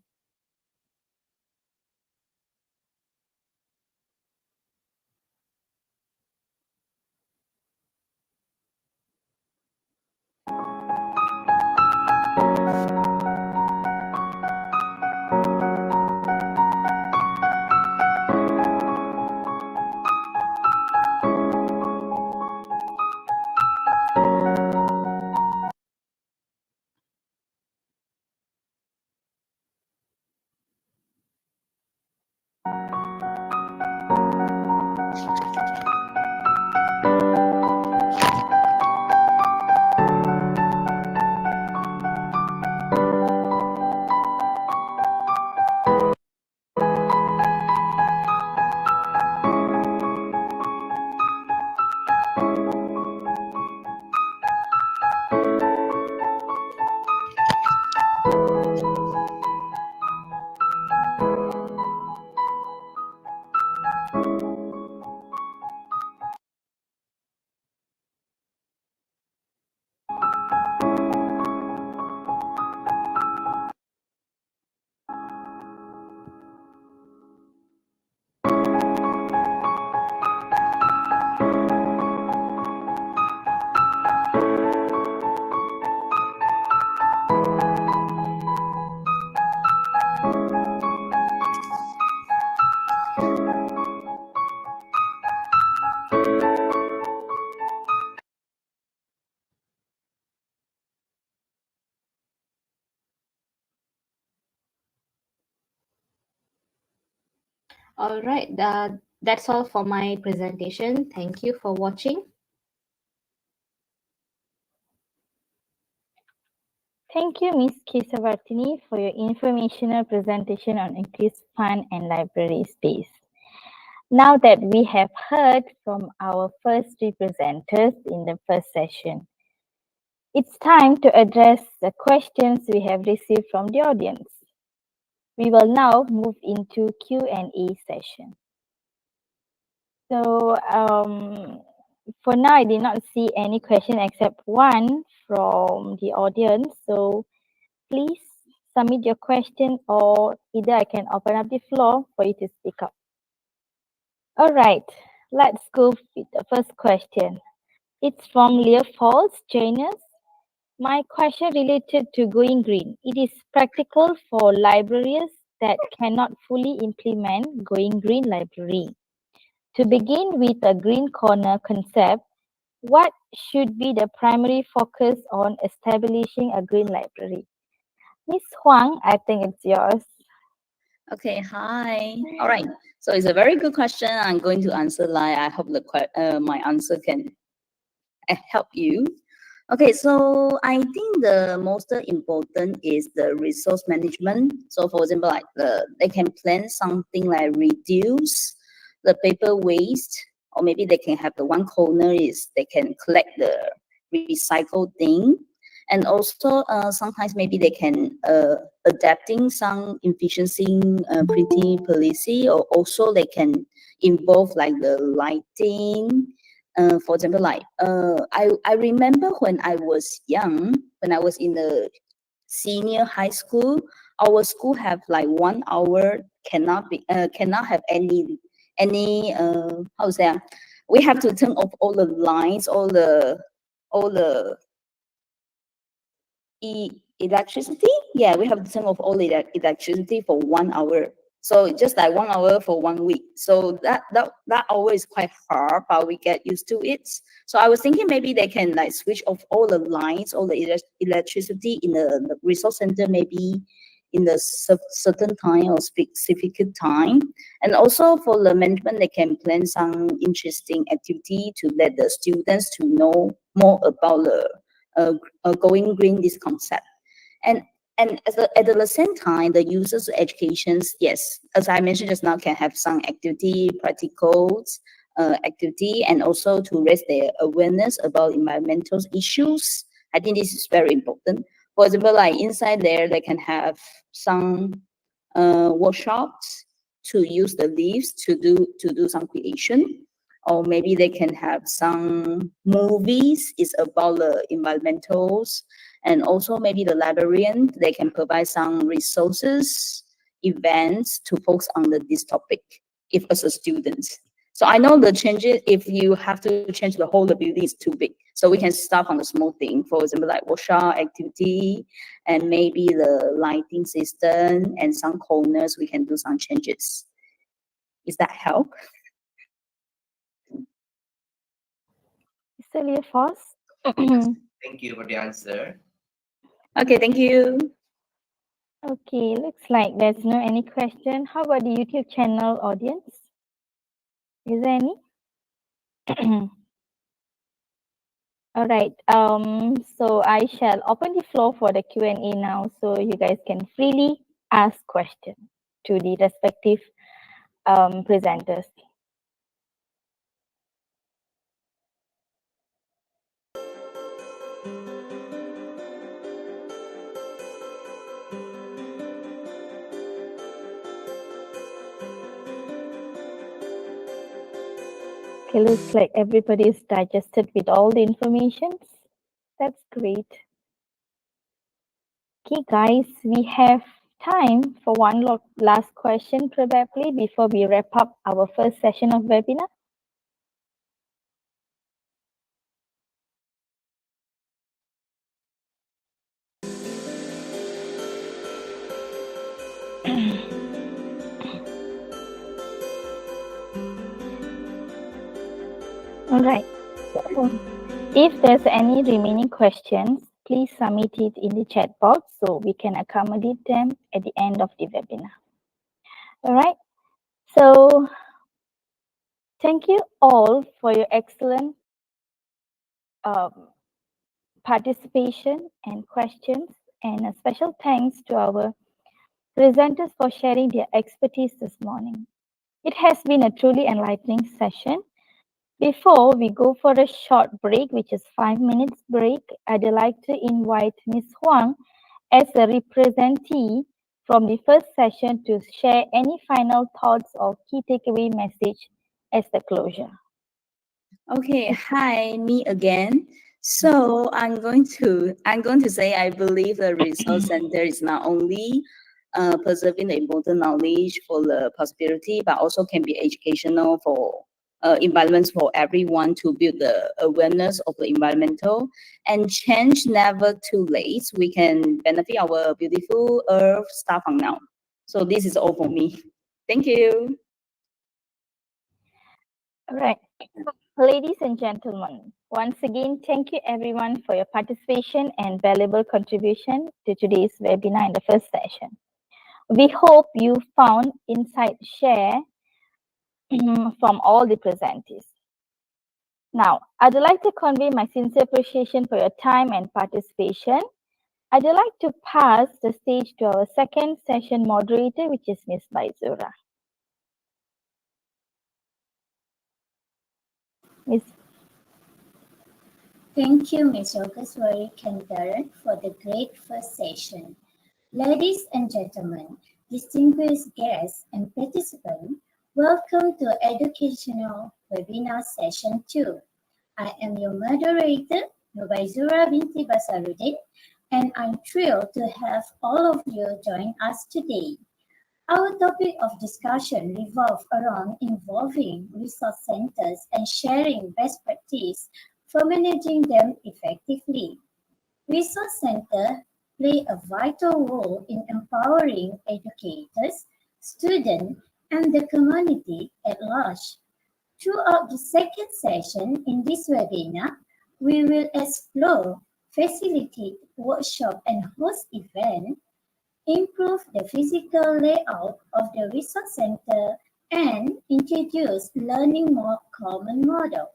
All right, that's all for my presentation. Thank you for watching. Thank you, Ms. Kesavartini, for your informational presentation on increased fund and library space. Now that we have heard from our first three presenters in the first session, it's time to address the questions we have received from the audience. We will now move into Q&A session. So for now, I did not see any question except one from the audience. So please submit your question, or either I can open up the floor for you to speak up. All right, let's go with the first question. It's from Leah Falls, Janus. My question related to going green. It is practical for librarians that cannot fully implement going green library. To begin with a green corner concept, what should be the primary focus on establishing a green library? Miss Huang, I think it's yours. Okay, hi. All right. So it's a very good question. I'm going to answer like I hope my answer can help you. Okay, so I think the most important is the resource management. So for example, like they can plan something like reduce the paper waste, or maybe they can have the one corner is they can collect the recycled thing. And also sometimes maybe they can adapting some efficiency printing policy, or also they can involve like the lighting. For example, like I remember when I was young, when I was in the senior high school, our school have like 1 hour cannot have any how to say we have to turn off all the lines, all the electricity. Yeah, we have to turn off all the electricity for 1 hour. So just like 1 hour for 1 week. So that hour is quite hard, but we get used to it. So I was thinking maybe they can like switch off all the lines, all the electricity in the resource center, maybe in the certain time or specific time. And also for the management, they can plan some interesting activity to let the students to know more about the going green this concept. And at the same time, the users educations, yes, as I mentioned just now, can have some activity, practicals, activity, and also to raise their awareness about environmental issues. I think this is very important. For example, like inside there, they can have some workshops to use the leaves to do some creation, or maybe they can have some movies is about the environmentals. And also maybe the librarian, they can provide some resources, events to focus on this topic if as a student. So I know the changes, if you have to change the whole, the building is too big. So we can start from the small thing, for example, like workshop activity, and maybe the lighting system and some corners, we can do some changes. Is that help? Mr. Leah Falls. Thank you for the answer. Okay, thank you. Okay, looks like there's no any question. How about the YouTube channel audience? Is there any? All right. So I shall open the floor for the Q&A now, so you guys can freely ask questions to the respective presenters. Okay, looks like everybody is digested with all the information. That's great. Okay, guys, we have time for one last question probably before we wrap up our first session of webinar. All right. So if there's any remaining questions, please submit it in the chat box so we can accommodate them at the end of the webinar. All right. So thank you all for your excellent um, participation and questions, and a special thanks to our presenters for sharing their expertise this morning. It has been a truly enlightening session. Before we go for a short break, which is 5 minutes break, I'd like to invite Ms. Huang as a representative from the first session to share any final thoughts or key takeaway message as the closure. Okay, hi, me again. So I'm going to say I believe the resource center is not only preserving the important knowledge for the possibility, but also can be educational for environments for everyone to build the awareness of the environmental and change never too late. We can benefit our beautiful earth start from now. So this is all for me. Thank you. All right. Ladies and gentlemen, once again, thank you everyone for your participation and valuable contribution to today's webinar in the first session. We hope you found insight share from all the presenters. Now, I'd like to convey my sincere appreciation for your time and participation. I'd like to pass the stage to our second session moderator, which is Ms. Baizura. Ms. Thank you, Ms. Yogeshwari Kandaran, for the great first session. Ladies and gentlemen, distinguished guests and participants, welcome to Educational Webinar Session 2. I am your moderator, Nubaizura Binti Basarudin, and I'm thrilled to have all of you join us today. Our topic of discussion revolves around involving resource centers and sharing best practice for managing them effectively. Resource centers play a vital role in empowering educators, students, and the community at large. Throughout the second session in this webinar, we will explore, facilitate workshop and host events, improve the physical layout of the resource center, and introduce learning more common model.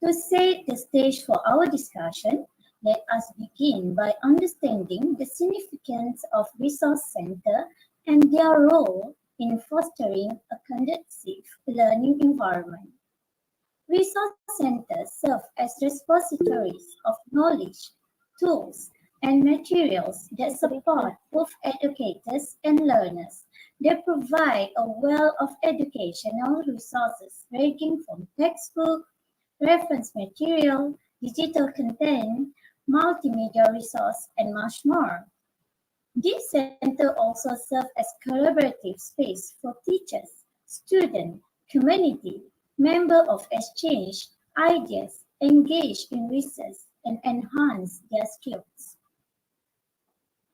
To set the stage for our discussion, let us begin by understanding the significance of resource center and their role in fostering a conducive learning environment. Resource centers serve as repositories of knowledge, tools, and materials that support both educators and learners. They provide a wealth of educational resources ranging from textbook, reference material, digital content, multimedia resource, and much more. This center also serves as collaborative space for teachers, students, community, members of exchange ideas, engage in research, and enhance their skills.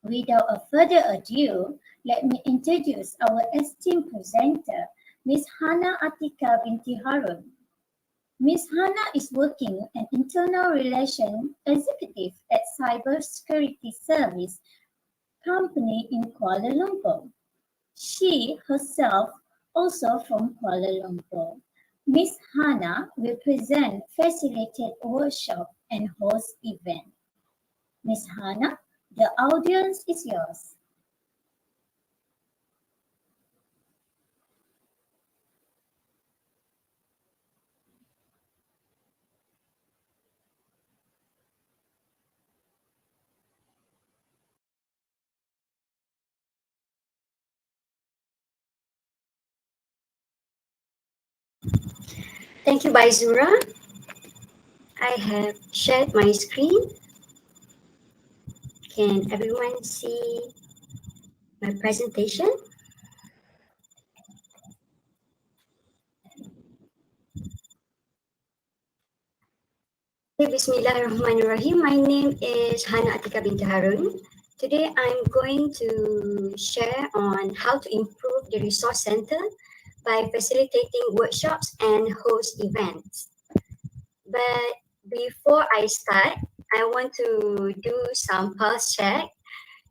Without a further ado, let me introduce our esteemed presenter, Ms. Hana Atika binti Harun. Ms. Hana is working an internal relation executive at Cybersecurity Service company in Kuala Lumpur. She herself also from Kuala Lumpur. Ms. Hana will present, facilitate workshop and host event. Ms. Hana, the audience is yours. Thank you, Baizura. I have shared my screen. Can everyone see my presentation? Bismillahirrahmanirrahim. My name is Hana Atika binti Harun. Today I'm going to share on how to improve the resource center by facilitating workshops and host events. But before I start, I want to do some pulse check,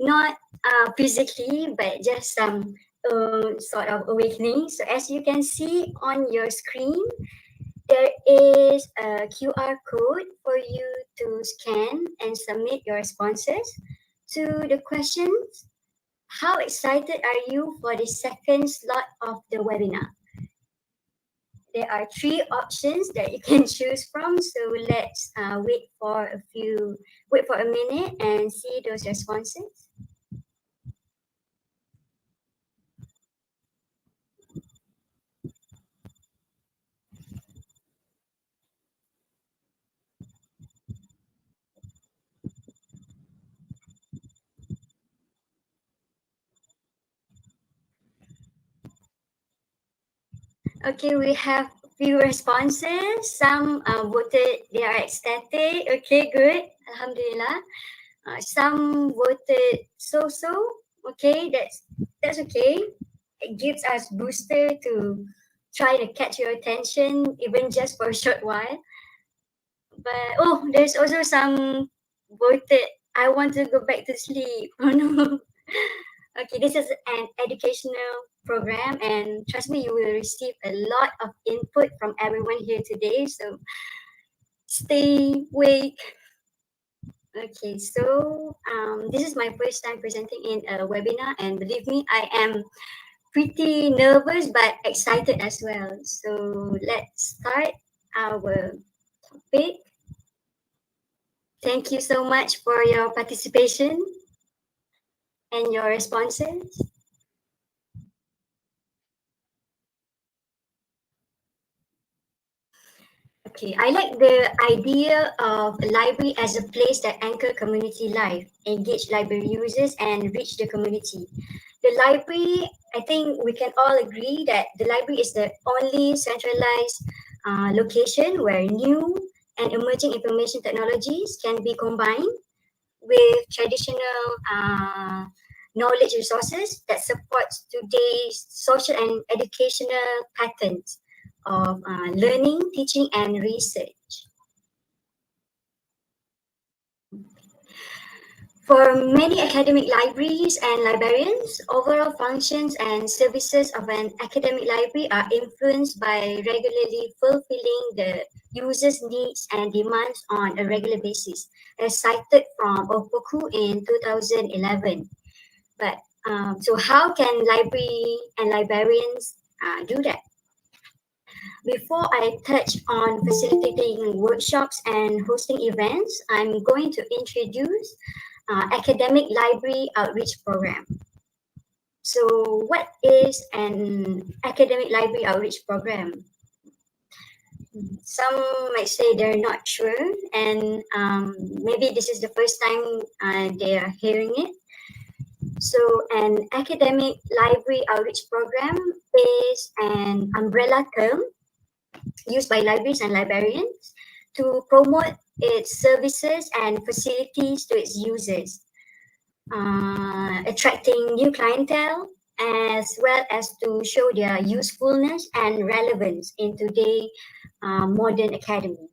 not physically, but just some sort of awakening. So as you can see on your screen, there is a QR code for you to scan and submit your responses to the questions. How excited are you for the second slot of the webinar? There are 3 options that you can choose from. So let's wait for a minute and see those responses. Okay, we have few responses. Some voted they are ecstatic. Okay, good. Alhamdulillah. Some voted so-so. Okay, that's okay. It gives us booster to try to catch your attention even just for a short while. But there's also some voted I want to go back to sleep. Oh no. Okay, this is an educational program, and trust me, you will receive a lot of input from everyone here today. So stay awake. Okay, so this is my first time presenting in a webinar, and believe me, I am pretty nervous but excited as well. So let's start our topic. Thank you so much for your participation and your responses. Okay, I like the idea of a library as a place that anchor community life, engage library users, and reach the community. The library, I think we can all agree that the library is the only centralized location where new and emerging information technologies can be combined with traditional knowledge resources that supports today's social and educational patterns of learning, teaching, and research. For many academic libraries and librarians, overall functions and services of an academic library are influenced by regularly fulfilling the user's needs and demands on a regular basis, as cited from Opoku in 2011. But so how can library and librarians do that? Before I touch on facilitating workshops and hosting events, I'm going to introduce academic library outreach program. So what is an academic library outreach program? Some might say they're not sure, and maybe this is the first time they are hearing it. So an academic library outreach program is an umbrella term used by libraries and librarians to promote its services and facilities to its users, attracting new clientele as well as to show their usefulness and relevance in today's modern academy.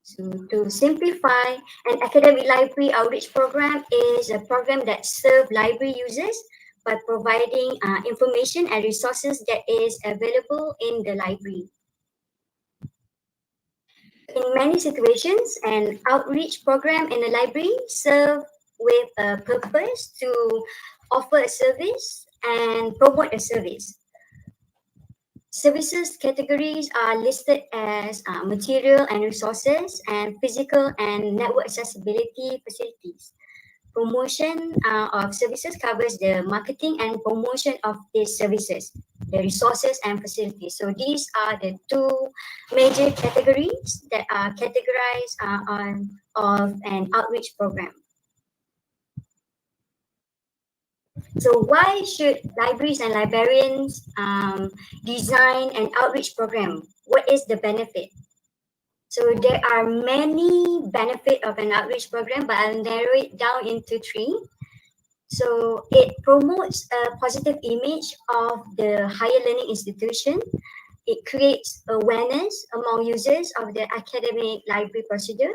So to simplify, an academic library outreach program is a program that serves library users by providing information and resources that is available in the library. In many situations, an outreach program in a library serves with a purpose to offer a service and promote a service. Services categories are listed as material and resources and physical and network accessibility facilities. Promotion of services covers the marketing and promotion of these services, the resources and facilities. So these are the 2 major categories that are categorized of an outreach program. So why should libraries and librarians design an outreach program? What is the benefit? So there are many benefits of an outreach program, but I'll narrow it down into 3. So it promotes a positive image of the higher learning institution. It creates awareness among users of the academic library procedure.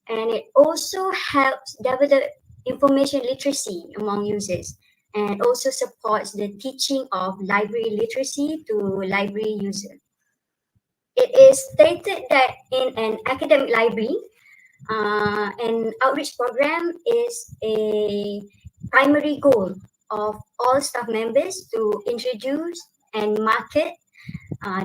And it also helps develop information literacy among users, and also supports the teaching of library literacy to library users. It is stated that in an academic library, an outreach program is a primary goal of all staff members to introduce and market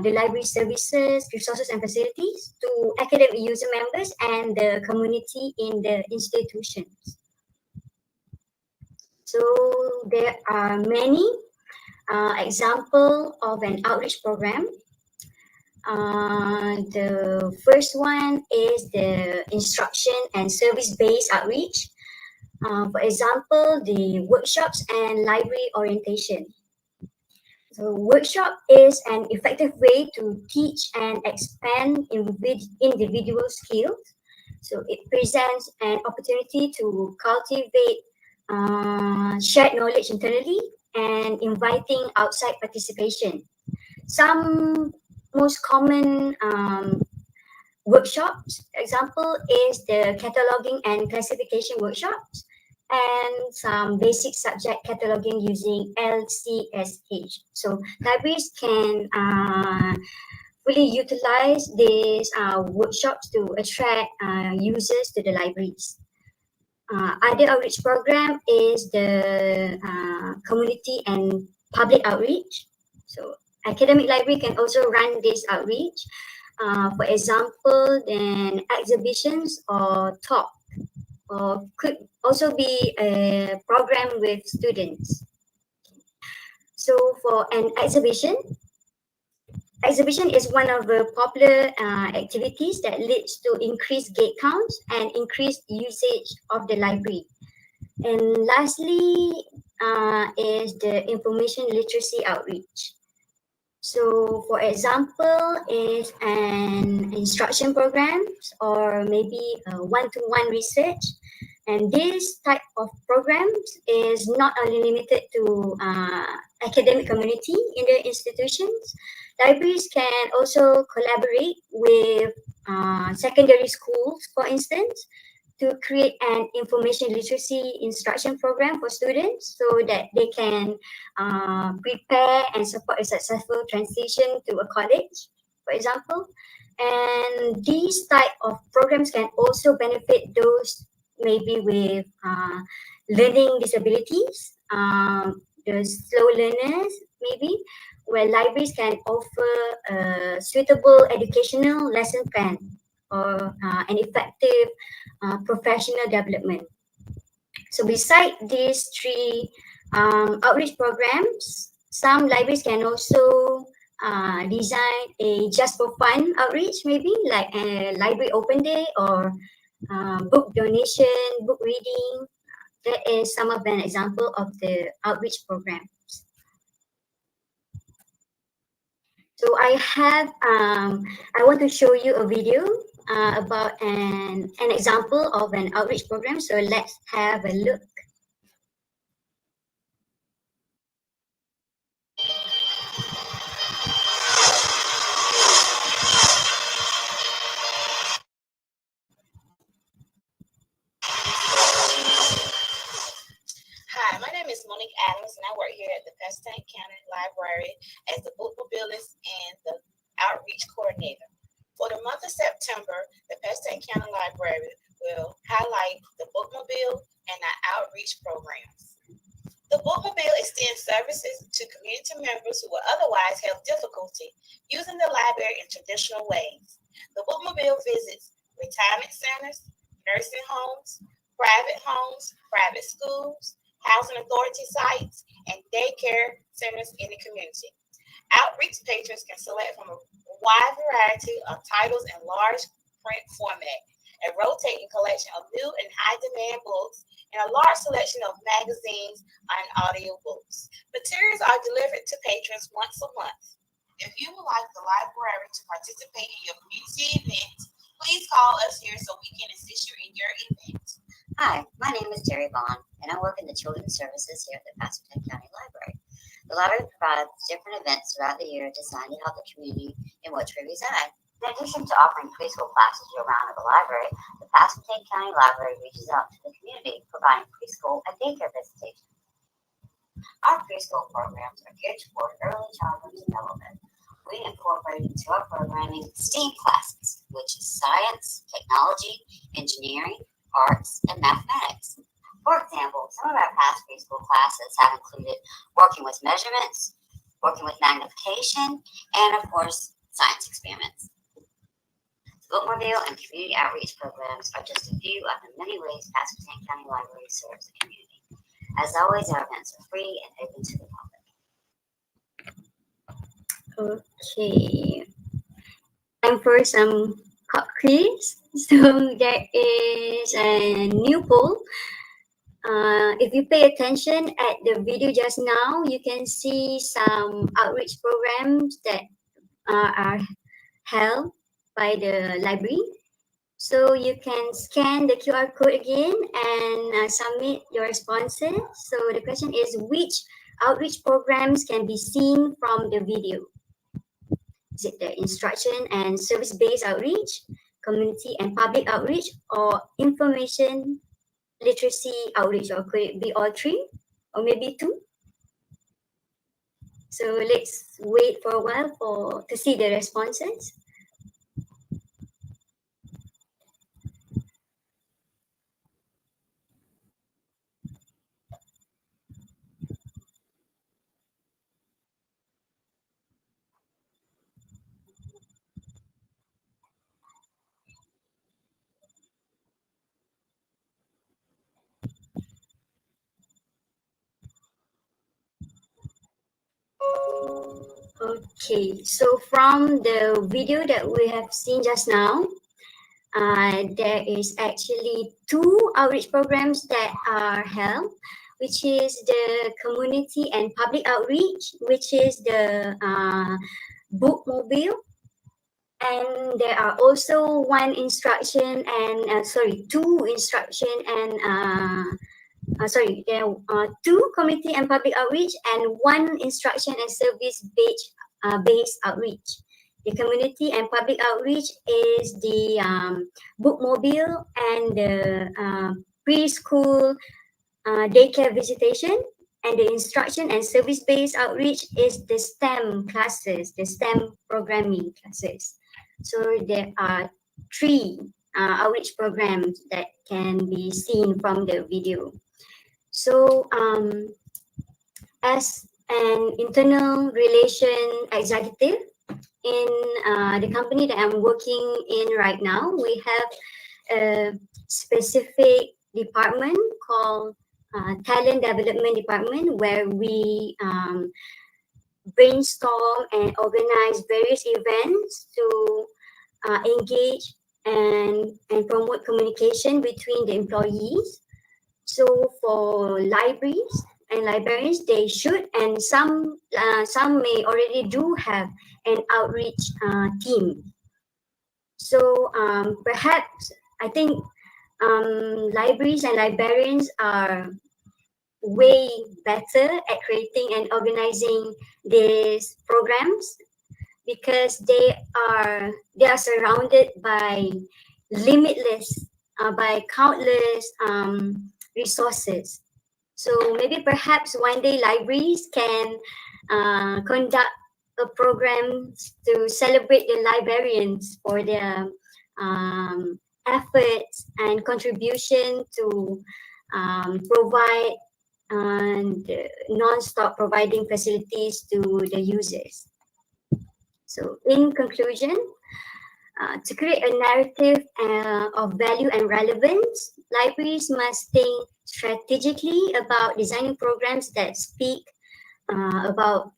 the library services, resources, and facilities to academic user members and the community in the institutions. So there are many examples of an outreach program. The first one is the instruction and service-based outreach. For example, the workshops and library orientation. So workshop is an effective way to teach and expand individual skills. So it presents an opportunity to cultivate shared knowledge internally and inviting outside participation. Some most common workshops, example, is the cataloging and classification workshops and some basic subject cataloging using LCSH. So libraries can fully utilize these workshops to attract users to the libraries. Other outreach program is the community and public outreach. So academic library can also run this outreach. For example, then exhibitions or talk, or could also be a program with students. So for an exhibition is one of the popular activities that leads to increased gate counts and increased usage of the library. And lastly is the information literacy outreach. So for example, is an instruction programs or maybe one-to-one research. And this type of programs is not only limited to academic community in the institutions. Libraries can also collaborate with secondary schools, for instance, to create an information literacy instruction program for students so that they can prepare and support a successful transition to a college, for example. And these type of programs can also benefit those maybe with learning disabilities, the slow learners maybe, where libraries can offer a suitable educational lesson plan or an effective professional development. So beside these three outreach programs, some libraries can also design a just for fun outreach, maybe like a library open day or book donation, book reading. That is some of an example of the outreach programs. So I want to show you a video about an example of an outreach program. So let's have a look. Hi, my name is Monique Adams, and I work here at the Pastain County Library as the bookmobilist and the outreach coordinator. For the month of September, the Pastain County Library will highlight the bookmobile and our outreach programs. The bookmobile extends services to community members who will otherwise have difficulty using the library in traditional ways. The bookmobile visits retirement centers, nursing homes, private schools, housing authority sites, and daycare centers in the community. Outreach patrons can select from a wide variety of titles in large print format, a rotating collection of new and high-demand books, and a large selection of magazines and audio books. Materials are delivered to patrons once a month. If you would like the library to participate in your community event, please call us here so we can assist you in your event. Hi, my name is Terry Bond, and I work in the Children's Services here at the Pastain County Library. The library provides different events throughout the year designed to help the community in which we reside. In addition to offering preschool classes year-round at the library, the Pasadena County Library reaches out to the community, providing preschool and daycare visitation. Our preschool programs are geared toward early childhood development. We incorporate into our programming STEAM classes, which is science, technology, engineering, arts, and mathematics. For example, some of our past preschool classes have included working with measurements, working with magnification, and of course, science experiments. Bookmobile and community outreach programs are just a few of the many ways Pasadena County Library serves the community. As always, our events are free and open to the public. Okay, time for some pop quiz. So there is a new poll. If you pay attention at the video just now, you can see some outreach programs that are held by the library. So you can scan the QR code again and submit your responses. So the question is, which outreach programs can be seen from the video? Is it the instruction and service-based outreach, community and public outreach, or information literacy outreach, or could it be all three, or maybe two? So let's wait for a while to see the responses. Okay, so from the video that we have seen just now, there is actually two outreach programs that are held, which is the community and public outreach, which is the bookmobile, and there are also two instruction and there are two community and public outreach and one instruction and service based outreach. The community and public outreach is the bookmobile and the preschool daycare visitation, and the instruction and service based outreach is the STEM classes, the STEM programming classes. So there are three outreach programs that can be seen from the video. So as an internal relation executive in the company that I'm working in right now, we have a specific department called talent development department, where we brainstorm and organize various events to engage and promote communication between the employees. So for libraries and librarians, they should, and some may already do have an outreach team. So perhaps I think libraries and librarians are way better at creating and organizing these programs, because they are surrounded by countless resources. So maybe perhaps one day libraries can conduct a program to celebrate the librarians for their efforts and contribution to provide non-stop providing facilities to the users. So in conclusion, to create a narrative of value and relevance, libraries must think strategically about designing programs that speak both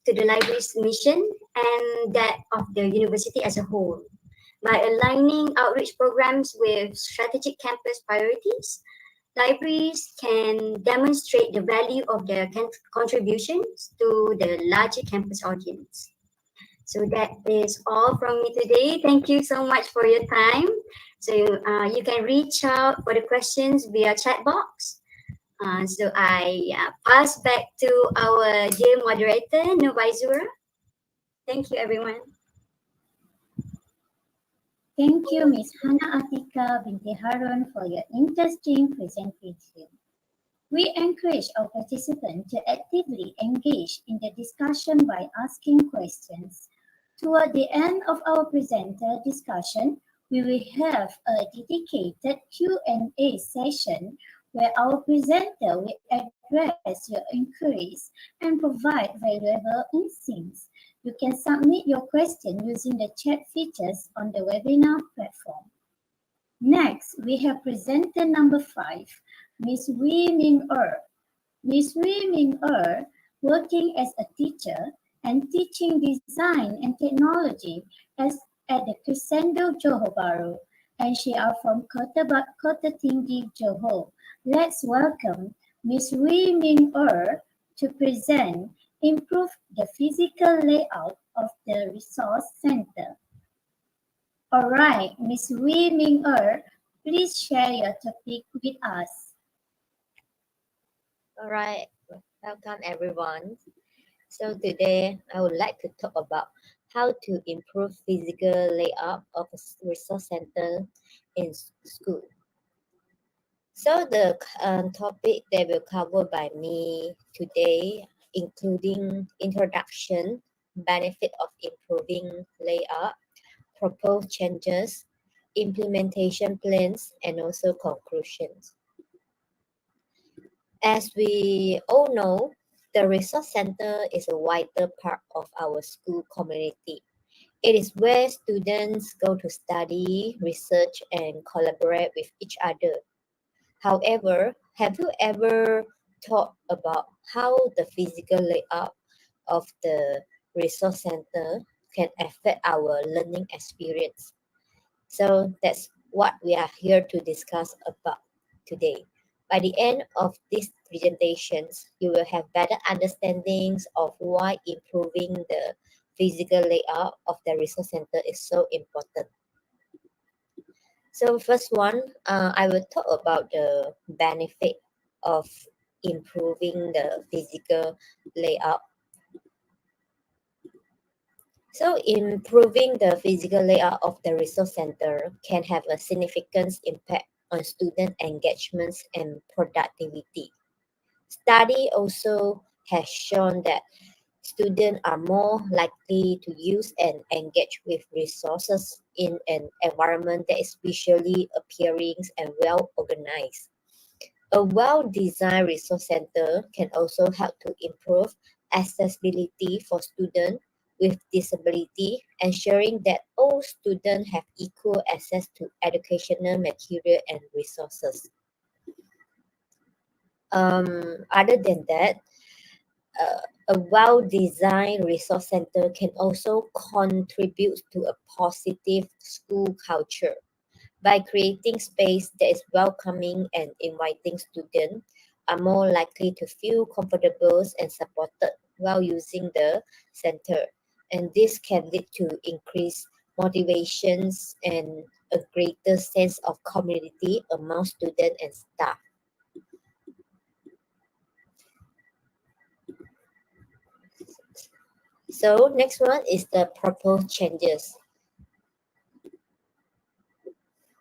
to the library's mission and that of the university as a whole. By aligning outreach programs with strategic campus priorities, libraries can demonstrate the value of their contributions to the larger campus audience. So that is all from me today. Thank you so much for your time. So you can reach out for the questions via chat box. So I pass back to our dear moderator, Nubaizura. Thank you, everyone. Thank you, Ms. Hana Atika binti Harun, for your interesting presentation. We encourage our participants to actively engage in the discussion by asking questions. Toward the end of our presenter discussion, we will have a dedicated Q&A session where our presenter will address your inquiries and provide valuable insights. You can submit your question using the chat features on the webinar platform. Next, we have presenter number 5, Ms. Wee Ming Er. Ms. Wee Ming Er, working as a teacher and teaching design and technology at the Crescendo Johor Bahru, and she are from Kota Tinggi, Johor. Let's welcome Ms. Wee Ming Er to present Improve the Physical Layout of the Resource Center. All right, Ms. Wee Ming Er, please share your topic with us. All right, welcome everyone. So today I would like to talk about how to improve physical layout of a resource center in school. So the topic that will cover by me today, including introduction, benefit of improving layout, proposed changes, implementation plans, and also conclusions. As we all know, the resource center is a vital part of our school community. It is where students go to study, research, and collaborate with each other. However, have you ever thought about how the physical layout of the resource center can affect our learning experience? So that's what we are here to discuss about today. By the end of these presentations, you will have better understandings of why improving the physical layout of the resource center is so important. So first one, I will talk about the benefit of improving the physical layout. So improving the physical layout of the resource center can have a significant impact on student engagements and productivity. Study also has shown that students are more likely to use and engage with resources in an environment that is visually appealing and well organized. A well-designed resource center can also help to improve accessibility for students with disability, ensuring that all students have equal access to educational material and resources. Other than that, a well-designed resource center can also contribute to a positive school culture. By creating space that is welcoming and inviting, students are more likely to feel comfortable and supported while using the center. And this can lead to increased motivations and a greater sense of community among students and staff. So next one is the proposed changes.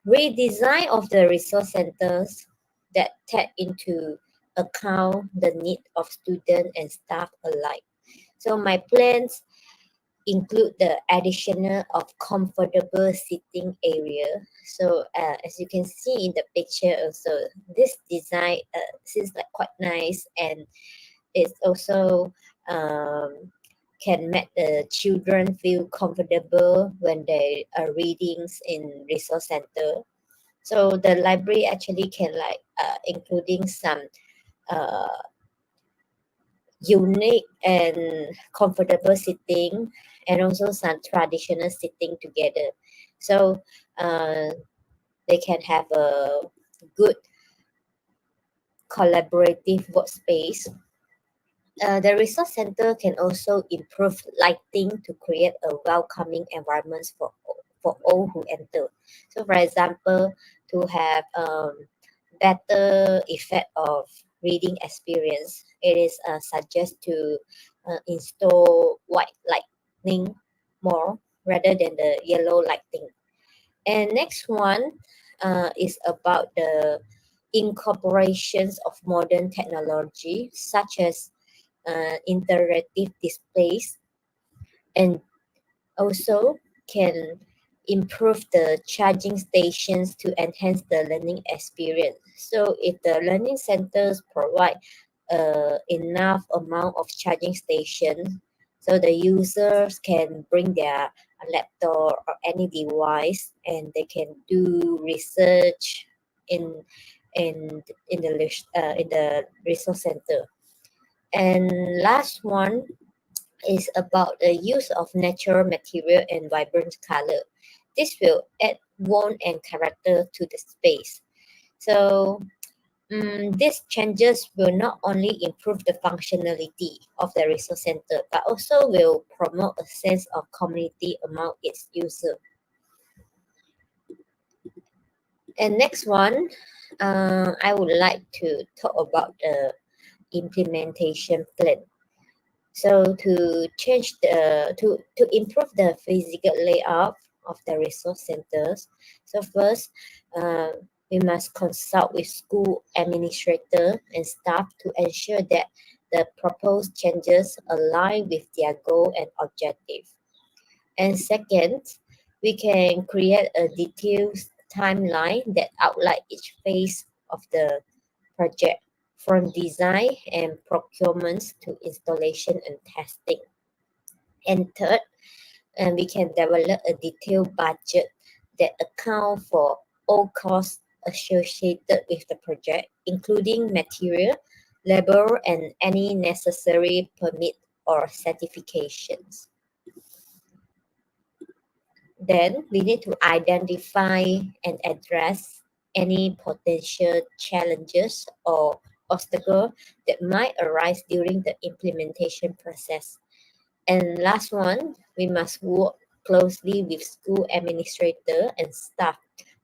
Redesign of the resource centers that take into account the need of students and staff alike. So my plans include the additional of comfortable sitting area. So as you can see in the picture also, this design seems like quite nice, and it's also can make the children feel comfortable when they are readings in resource center. So the library actually can including some unique and comfortable sitting, and also some traditional sitting together. So they can have a good collaborative workspace. The resource center can also improve lighting to create a welcoming environment for all who enter. So for example, to have better effect of reading experience, it is suggest to install white lighting more rather than the yellow lighting. And next one is about the incorporations of modern technology such as interactive displays, and also can improve the charging stations to enhance the learning experience. So if the learning centers provide enough amount of charging stations, so the users can bring their laptop or any device and they can do research in in the resource center. And last one is about the use of natural material and vibrant color. This will add warmth and character to the space. So these changes will not only improve the functionality of the resource center, but also will promote a sense of community among its users. And next one, I would like to talk about the implementation plan. So to change to improve the physical layout of the resource centers, so first we must consult with school administrator and staff to ensure that the proposed changes align with their goal and objective. And second, we can create a detailed timeline that outlines each phase of the project, from design and procurement to installation and testing. And third, we can develop a detailed budget that account for all costs associated with the project, including material, labor, and any necessary permit or certifications. Then we need to identify and address any potential challenges or obstacles that might arise during the implementation process. And last one, we must work closely with school administrator and staff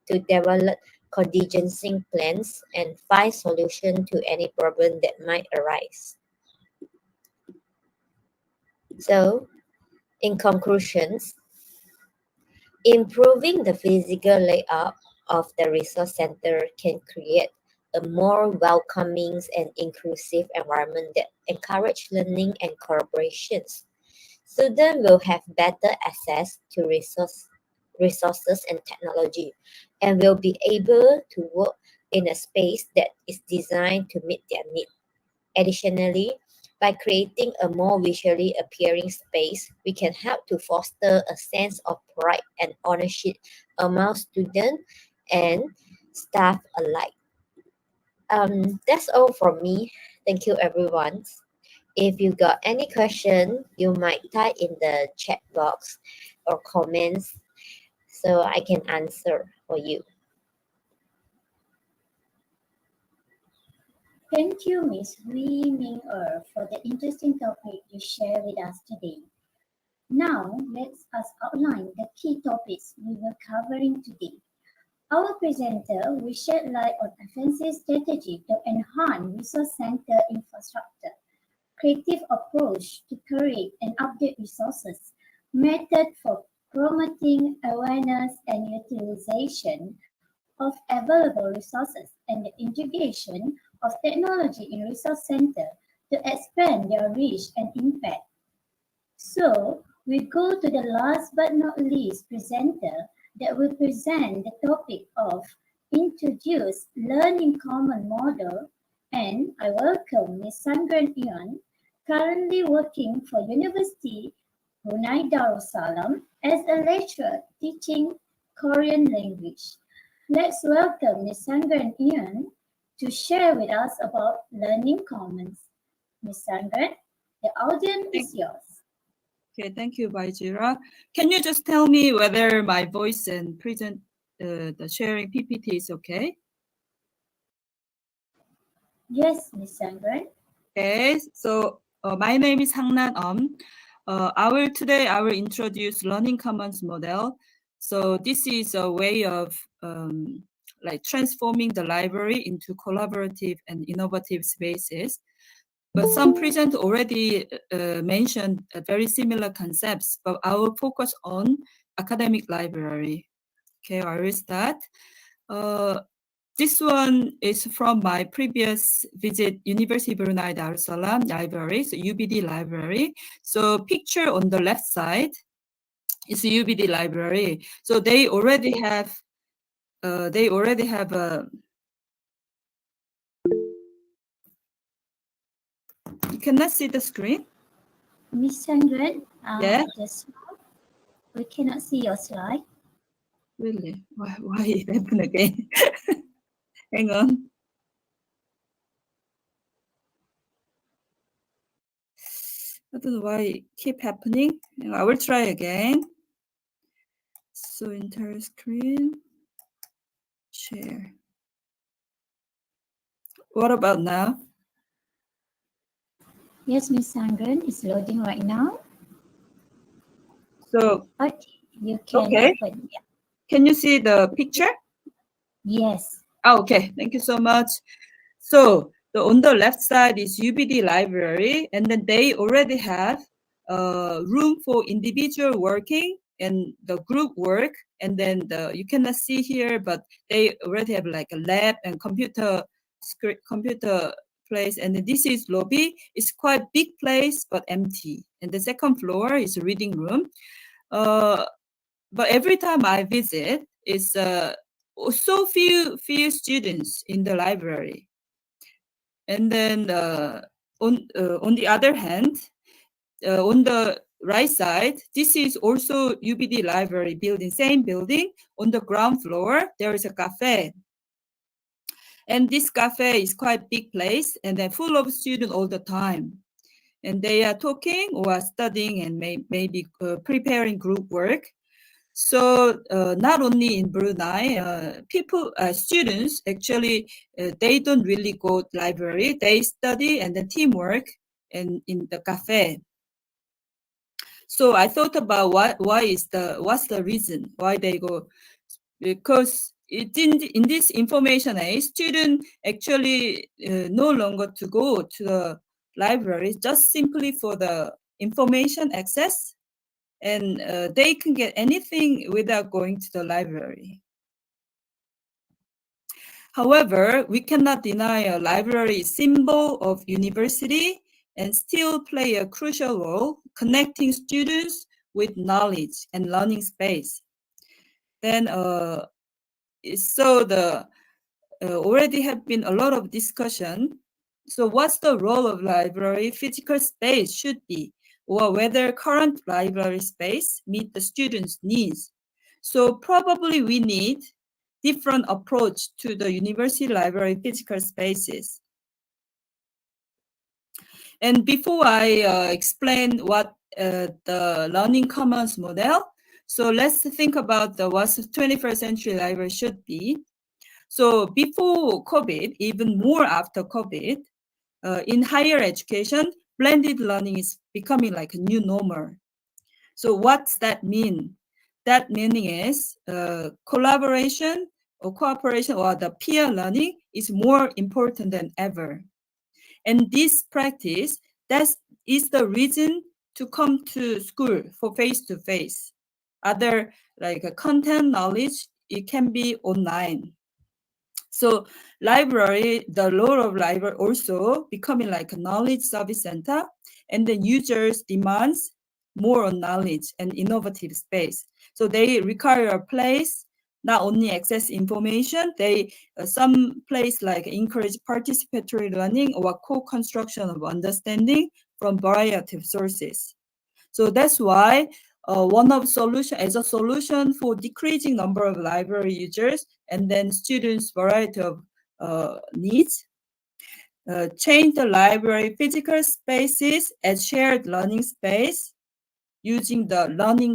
to develop contingency plans and find solution to any problem that might arise. So, in conclusions, improving the physical layout of the resource center can create a more welcoming and inclusive environment that encourage learning and collaborations. Students will have better access to resources and technology and will be able to work in a space that is designed to meet their needs. Additionally, by creating a more visually appealing space, we can help to foster a sense of pride and ownership among students and staff alike. That's all from me. Thank you, everyone. If you got any question, you might type in the chat box or comments so I can answer for you. Thank you, Ms. Wee Ming Er, for the interesting topic you share with us today. Now, let's us outline the key topics we will covering today. Our presenter will shed light on offensive strategy to enhance resource center infrastructure, creative approach to create and update resources, method for promoting awareness and utilization of available resources, and the integration of technology in resource center to expand their reach and impact. So we go to the last but not least presenter that will present the topic of introduce learning common model, and I welcome Ms. Sangran Ion, currently working for University Brunei Darussalam as a lecturer teaching Korean language. Let's welcome Ms. Sangran Ian to share with us about Learning Commons. Ms. Sangran, the audience is yours. Okay, thank you, Baijira. Can you just tell me whether my voice and present the sharing PPT is okay? Yes, Ms. Sangran. Okay, so my name is Hangnan Today I will introduce Learning Commons model. So this is a way of like transforming the library into collaborative and innovative spaces. But some present already mentioned very similar concepts, but I will focus on academic library. Okay, I will start. This one is from my previous visit, University of Brunei Darussalam Library, so UBD Library. So picture on the left side is UBD Library. So they already have a. You cannot see the screen. Miss Sandra, Yeah. we cannot see your slide. Really? Why it happened again? Hang on. I don't know why it keep happening. I will try again. So entire screen. Share. What about now? Yes, Miss Sandra, it's loading right now. So Okay, you can okay. open. Yeah. Can you see the picture? Yes. Oh, okay, thank you so much. So on the left side is UBD library, and then they already have room for individual working and the group work, and then you cannot see here, but they already have like a lab and computer place, and this is lobby. It's quite big place but empty, and the second floor is a reading room. But every time I visit, it's so few students in the library. And then on the other hand, on the right side, this is also UBD library building, same building. On the ground floor, there is a cafe. And this cafe is quite big place and then full of students all the time. And they are talking or studying and maybe preparing group work. So not only in Brunei, students actually, they don't really go to library. They study and then teamwork in the cafe. So I thought about what's the reason why they go, because in this information age, students actually no longer to go to the library just simply for the information access. And they can get anything without going to the library. However, we cannot deny a library symbol of university and still play a crucial role connecting students with knowledge and learning space. Then, already have been a lot of discussion. So what's the role of library physical space should be, or whether current library space meet the students' needs. So probably we need different approach to the university library physical spaces. And before I explain what the Learning Commons model, so let's think about what 21st century library should be. So before COVID, even more after COVID, in higher education, blended learning is becoming like a new normal. So what's that mean? That meaning is collaboration or cooperation or the peer learning is more important than ever. And this practice, that is the reason to come to school for face-to-face. Other like content knowledge, it can be online. So library, the role of library also becoming like a knowledge service center, and the users demands more on knowledge and innovative space. So they require a place, not only access information, they some place like encourage participatory learning or co-construction of understanding from variety of sources. So that's why one of solution as a solution for decreasing number of library users and then students' variety of needs, change the library physical spaces as shared learning space using the learning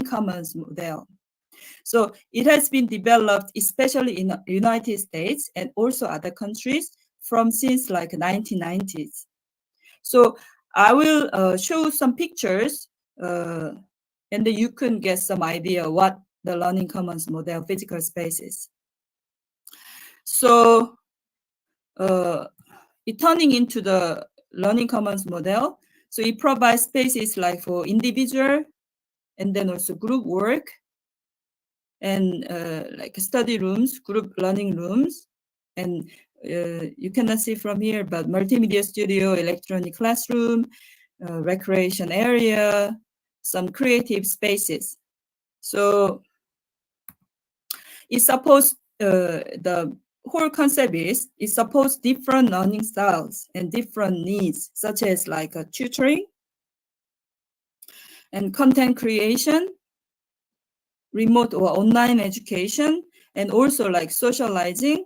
commons model. So it has been developed especially in the United States and also other countries from since like 1990s. So I will show some pictures and then you can get some idea what the Learning Commons model physical space is. So it turning into the Learning Commons model. So it provides spaces like for individual and then also group work and like study rooms, group learning rooms, and you cannot see from here, but multimedia studio, electronic classroom, recreation area, some creative spaces. So it's supposed the whole concept is it supports different learning styles and different needs, such as like tutoring and content creation, remote or online education, and also like socializing,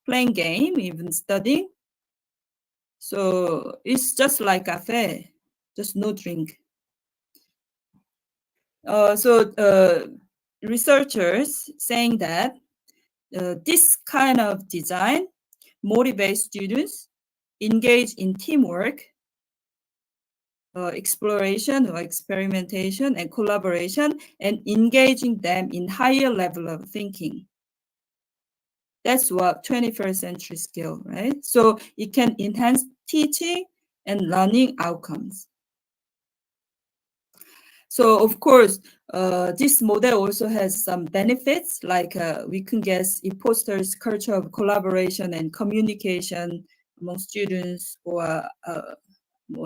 playing game, even studying. So it's just like cafe, just no drink. Researchers saying that this kind of design motivates students, engage in teamwork, exploration or experimentation and collaboration, and engaging them in higher level of thinking. That's what 21st century skill, right? So it can enhance teaching and learning outcomes. So of course, this model also has some benefits, like we can guess it fosters culture of collaboration and communication among students or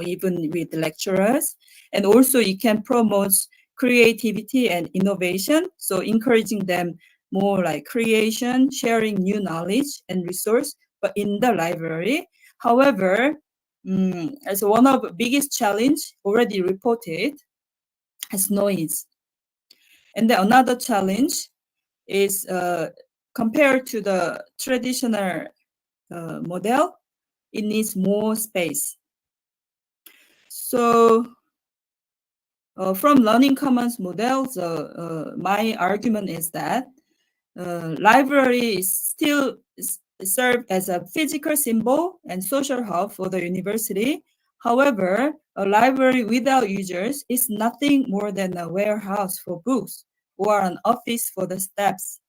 even with lecturers. And also it can promote creativity and innovation. So encouraging them more like creation, sharing new knowledge and resource, but in the library. However, as one of the biggest challenge already reported as noise. And then another challenge is compared to the traditional model, it needs more space. So from Learning Commons models, my argument is that library is still serve as a physical symbol and social hub for the university. However, a library without users is nothing more than a warehouse for books or an office for the staffs.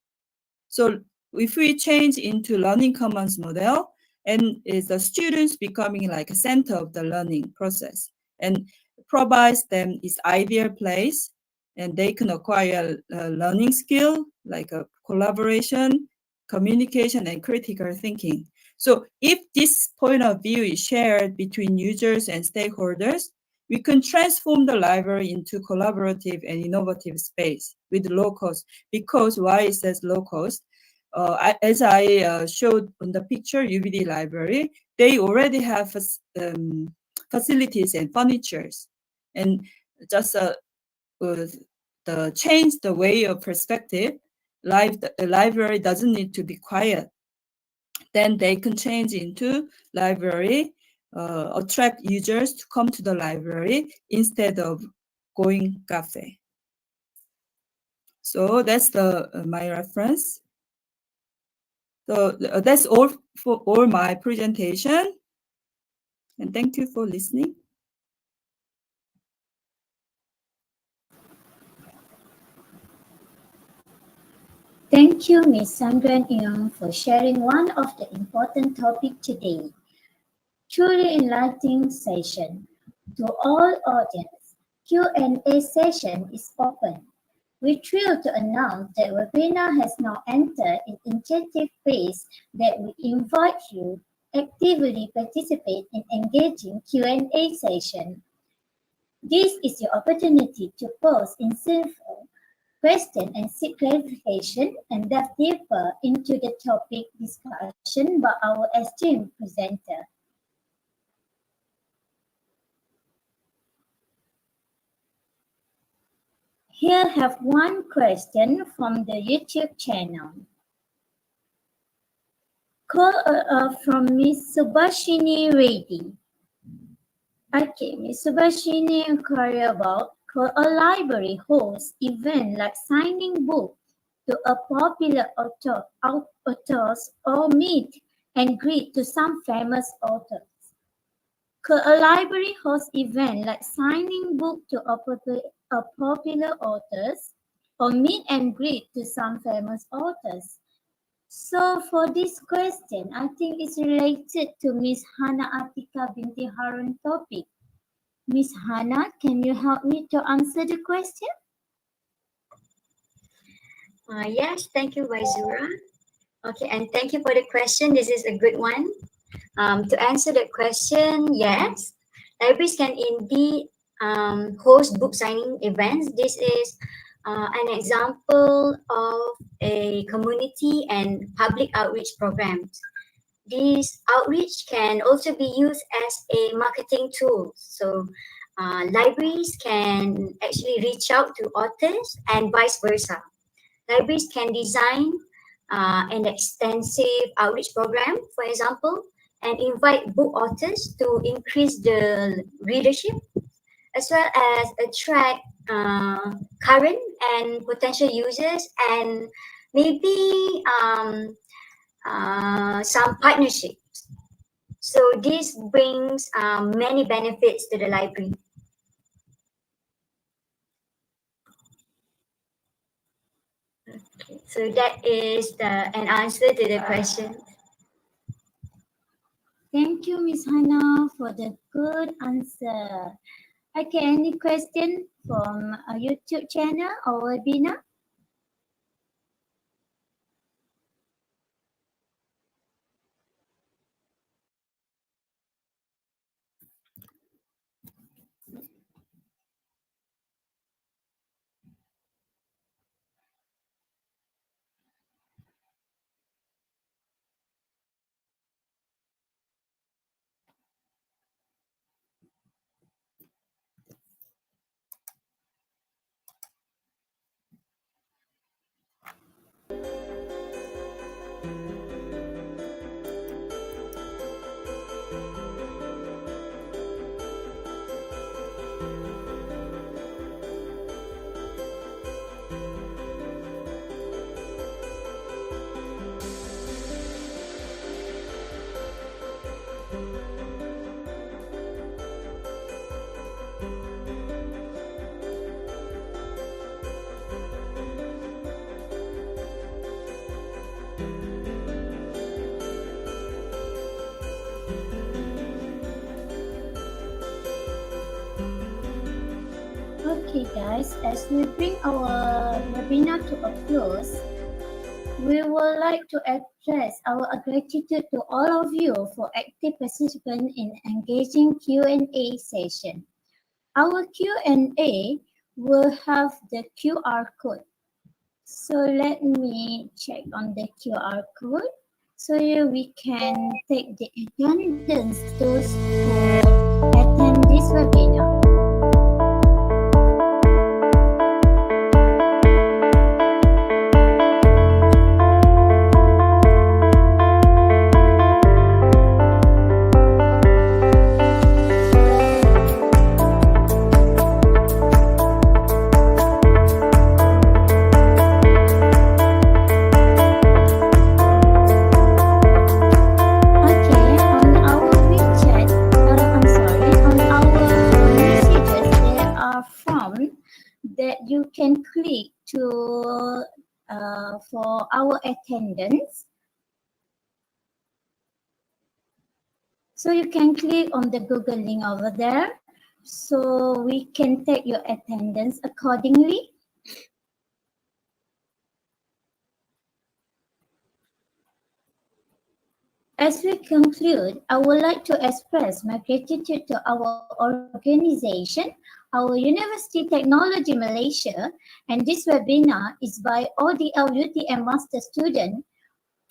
So if we change into Learning Commons model, and is the students becoming like a center of the learning process and provides them this ideal place, and they can acquire learning skill like collaboration, communication, and critical thinking. So if this point of view is shared between users and stakeholders, we can transform the library into collaborative and innovative space with low cost. Because why it says low cost? As I showed on the picture, UBD library, they already have facilities and furnitures, and just the change the way of perspective. The library doesn't need to be quiet. Then they can change into library, attract users to come to the library instead of going cafe. So that's my reference. So that's all for all my presentation. And thank you for listening. Thank you, Ms. Sandran Young, for sharing one of the important topics today. Truly enlightening session. To all audience, Q&A session is open. We're thrilled to announce that webinar has now entered an interactive phase that we invite you actively participate in engaging Q&A session. This is your opportunity to pose insightful question and seek clarification and dive deeper into the topic discussion by our esteemed presenter. Here have one question from the YouTube channel. From Ms. Subhashini Reddy. Okay, Ms. Subhashini inquired about could a library host event like signing book to a popular authors or meet and greet to some famous authors? Could a library host event like signing book to a popular authors or meet and greet to some famous authors? So for this question, I think it's related to Miss Hana Atika binti Harun topic. Miss Hana, can you help me to answer the question? Yes, thank you, Vaizura. Okay, and thank you for the question. This is a good one. To answer that question, yes, libraries can indeed host book signing events. This is an example of a community and public outreach program. This outreach can also be used as a marketing tool. So libraries can actually reach out to authors and vice versa. Libraries can design an extensive outreach program, for example, and invite book authors to increase the readership as well as attract current and potential users and maybe some partnerships. So this brings many benefits to the library. Okay, so that is an answer to the question. Thank you, Miss Hannah, for the good answer. Okay, any question from a YouTube channel or webinar? Okay, guys, as we bring our webinar to a close, we would like to express our gratitude to all of you for active participation in engaging Q&A session. Our Q&A will have the QR code. So let me check on the QR code so we can take the attendance those who attend this webinar. That you can click to for our attendance. So you can click on the Google link over there, so we can take your attendance accordingly. As we conclude, I would like to express my gratitude to our organization, our University Technology Malaysia, and this webinar is by ODL UTM Master Student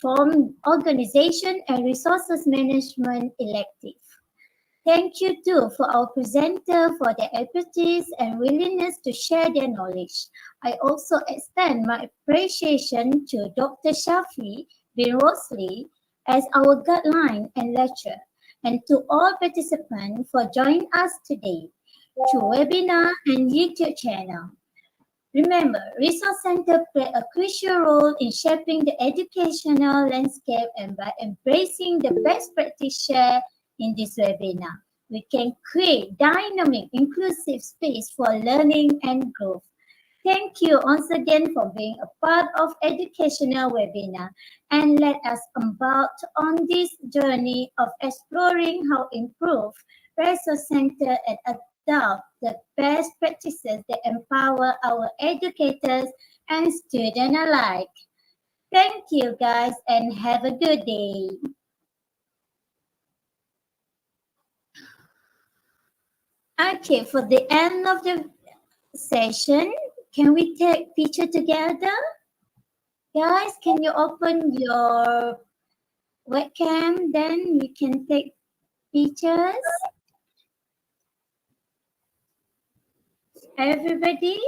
from Organization and Resources Management Elective. Thank you too for our presenter for their expertise and willingness to share their knowledge. I also extend my appreciation to Dr. Shafi bin Rosli as our guideline and lecturer, and to all participants for joining us today through webinar and YouTube channel. Remember, Resource Center play a crucial role in shaping the educational landscape, and by embracing the best practices in this webinar, we can create dynamic, inclusive space for learning and growth. Thank you once again for being a part of educational webinar, and let us embark on this journey of exploring how improve Resource Center and adopt the best practices that empower our educators and students alike. Thank you guys and have a good day. Okay, for the end of the session, can we take picture together? Guys, can you open your webcam? Then we can take pictures. Everybody?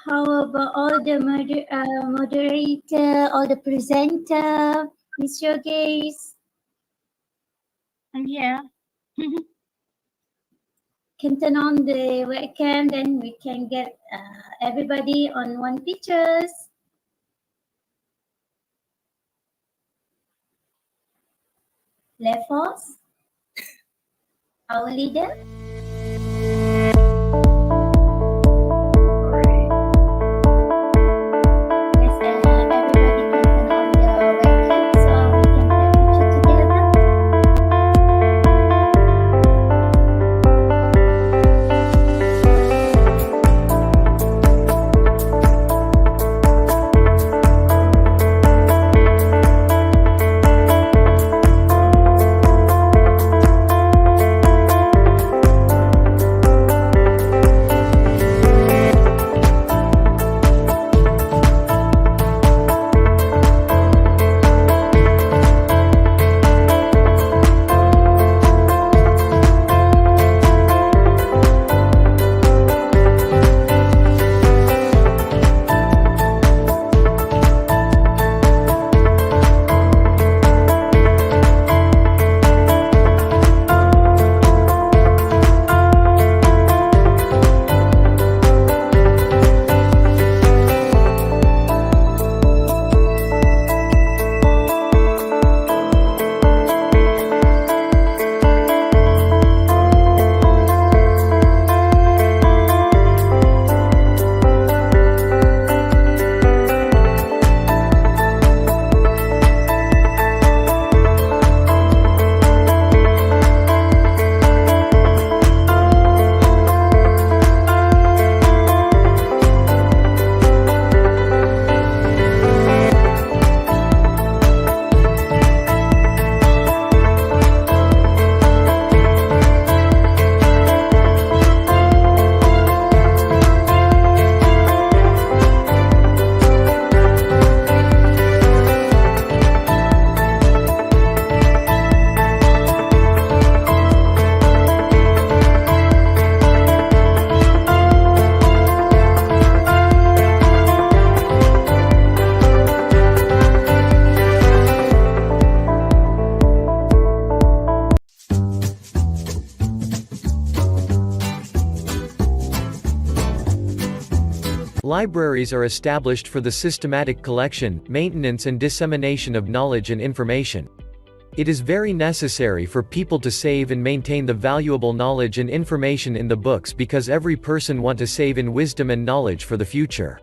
How about all the moderator, all the presenter, Miss Yogesh? I'm here. Can turn on the webcam, then we can get everybody on one pictures. Left horse, our leader. Yes, everybody can turn on the webcam so we can take picture together. Libraries are established for the systematic collection, maintenance and dissemination of knowledge and information. It is very necessary for people to save and maintain the valuable knowledge and information in the books because every person wants to save in wisdom and knowledge for the future.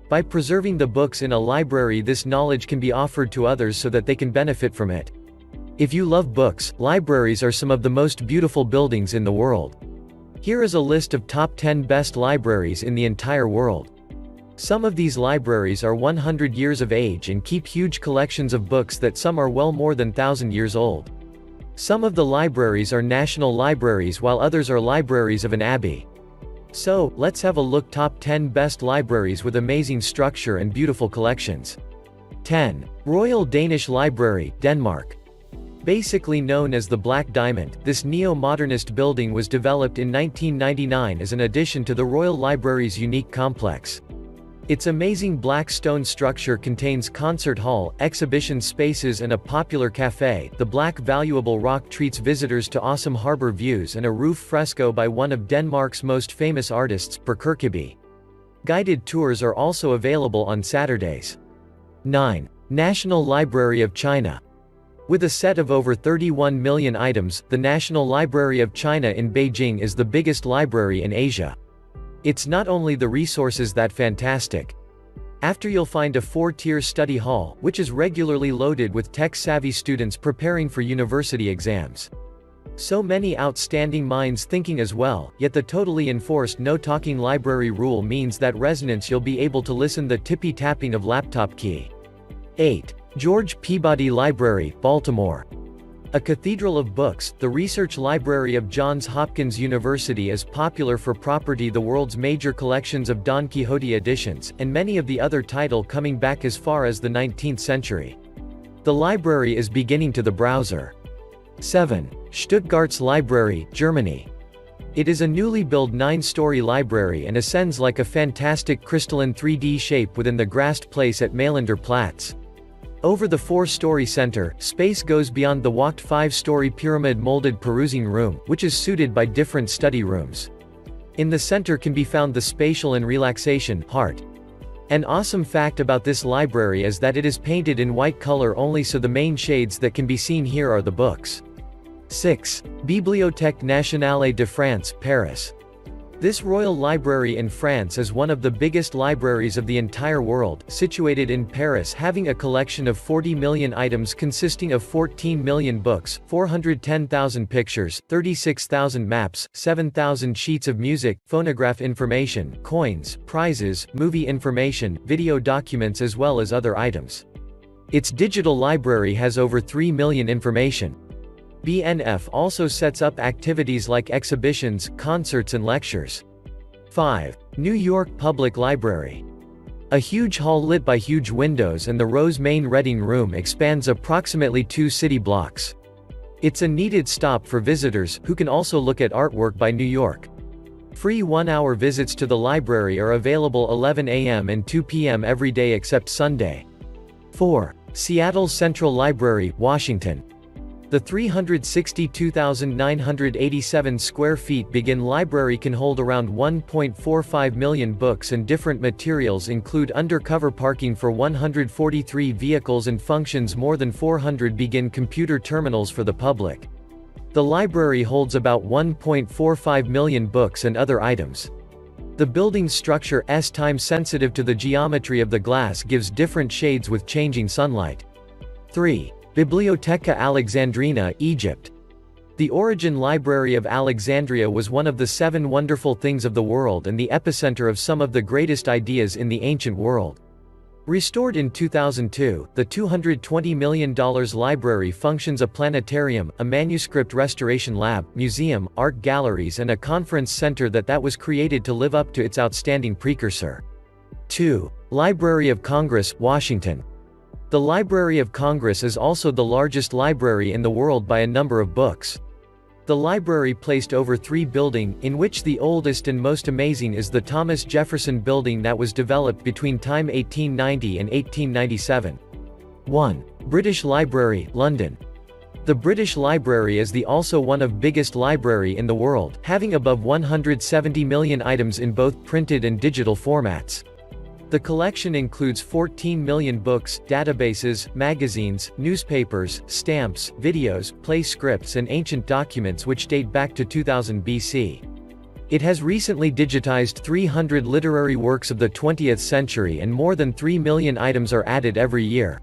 By preserving the books in a library, this knowledge can be offered to others so that they can benefit from it. If you love books, libraries are some of the most beautiful buildings in the world. Here is a list of top 10 best libraries in the entire world. Some of these libraries are 100 years of age and keep huge collections of books that some are well more than 1,000 years old. Some of the libraries are national libraries while others are libraries of an abbey. So, let's have a look top 10 best libraries with amazing structure and beautiful collections. 10. Royal Danish Library, Denmark. Basically known as the Black Diamond, this neo-modernist building was developed in 1999 as an addition to the Royal Library's unique complex. Its amazing black stone structure contains concert hall, exhibition spaces and a popular cafe. The black valuable rock treats visitors to awesome harbor views and a roof fresco by one of Denmark's most famous artists, Per Kirkeby. Guided tours are also available on Saturdays. 9. National Library of China. With a set of over 31 million items, the National Library of China in Beijing is the biggest library in Asia. It's not only the resources that fantastic. After you'll find a 4-tier study hall, which is regularly loaded with tech-savvy students preparing for university exams. So many outstanding minds thinking as well, yet the totally enforced no-talking library rule means that resonance you'll be able to listen the tippy-tapping of laptop key. 8. George Peabody Library, Baltimore. A cathedral of books, the research library of Johns Hopkins University is popular for property the world's major collections of Don Quixote editions, and many of the other title coming back as far as the 19th century. The library is beginning to the browser. 7. Stuttgart's Library, Germany. It is a newly built 9-story library and ascends like a fantastic crystalline 3D shape within the grassed place at Mailänder Platz. Over the 4-story center, space goes beyond the walked 5-story pyramid-molded perusing room, which is suited by different study rooms. In the center can be found the spatial and relaxation heart. An awesome fact about this library is that it is painted in white color only, so the main shades that can be seen here are the books. 6. Bibliothèque Nationale de France, Paris. This royal library in France is one of the biggest libraries of the entire world, situated in Paris, having a collection of 40 million items consisting of 14 million books, 410,000 pictures, 36,000 maps, 7,000 sheets of music, phonograph information, coins, prizes, movie information, video documents as well as other items. Its digital library has over 3 million information. BNF also sets up activities like exhibitions, concerts and lectures. 5. New York Public Library. A huge hall lit by huge windows and the Rose main reading room expands approximately 2 city blocks. It's a needed stop for visitors, who can also look at artwork by New York. Free 1-hour visits to the library are available 11 a.m. and 2 p.m. every day except Sunday. 4. Seattle Central Library, Washington. The 362,987 square feet Begin Library can hold around 1.45 million books, and different materials include undercover parking for 143 vehicles and functions more than 400 Begin computer terminals for the public. The library holds about 1.45 million books and other items. The building's structure is time-sensitive to the geometry of the glass, gives different shades with changing sunlight. 3. Bibliotheca Alexandrina, Egypt. The Origin Library of Alexandria was one of the 7 wonderful things of the world and the epicenter of some of the greatest ideas in the ancient world. Restored in 2002, the $220 million library functions a planetarium, a manuscript restoration lab, museum, art galleries and a conference center that was created to live up to its outstanding precursor. 2. Library of Congress, Washington. The Library of Congress is also the largest library in the world by a number of books. The library placed over 3 buildings, in which the oldest and most amazing is the Thomas Jefferson Building that was developed between time 1890 and 1897. 1. British Library, London. The British Library is also one of biggest library in the world, having above 170 million items in both printed and digital formats. The collection includes 14 million books, databases, magazines, newspapers, stamps, videos, play scripts and ancient documents which date back to 2000 BC. It has recently digitized 300 literary works of the 20th century and more than 3 million items are added every year.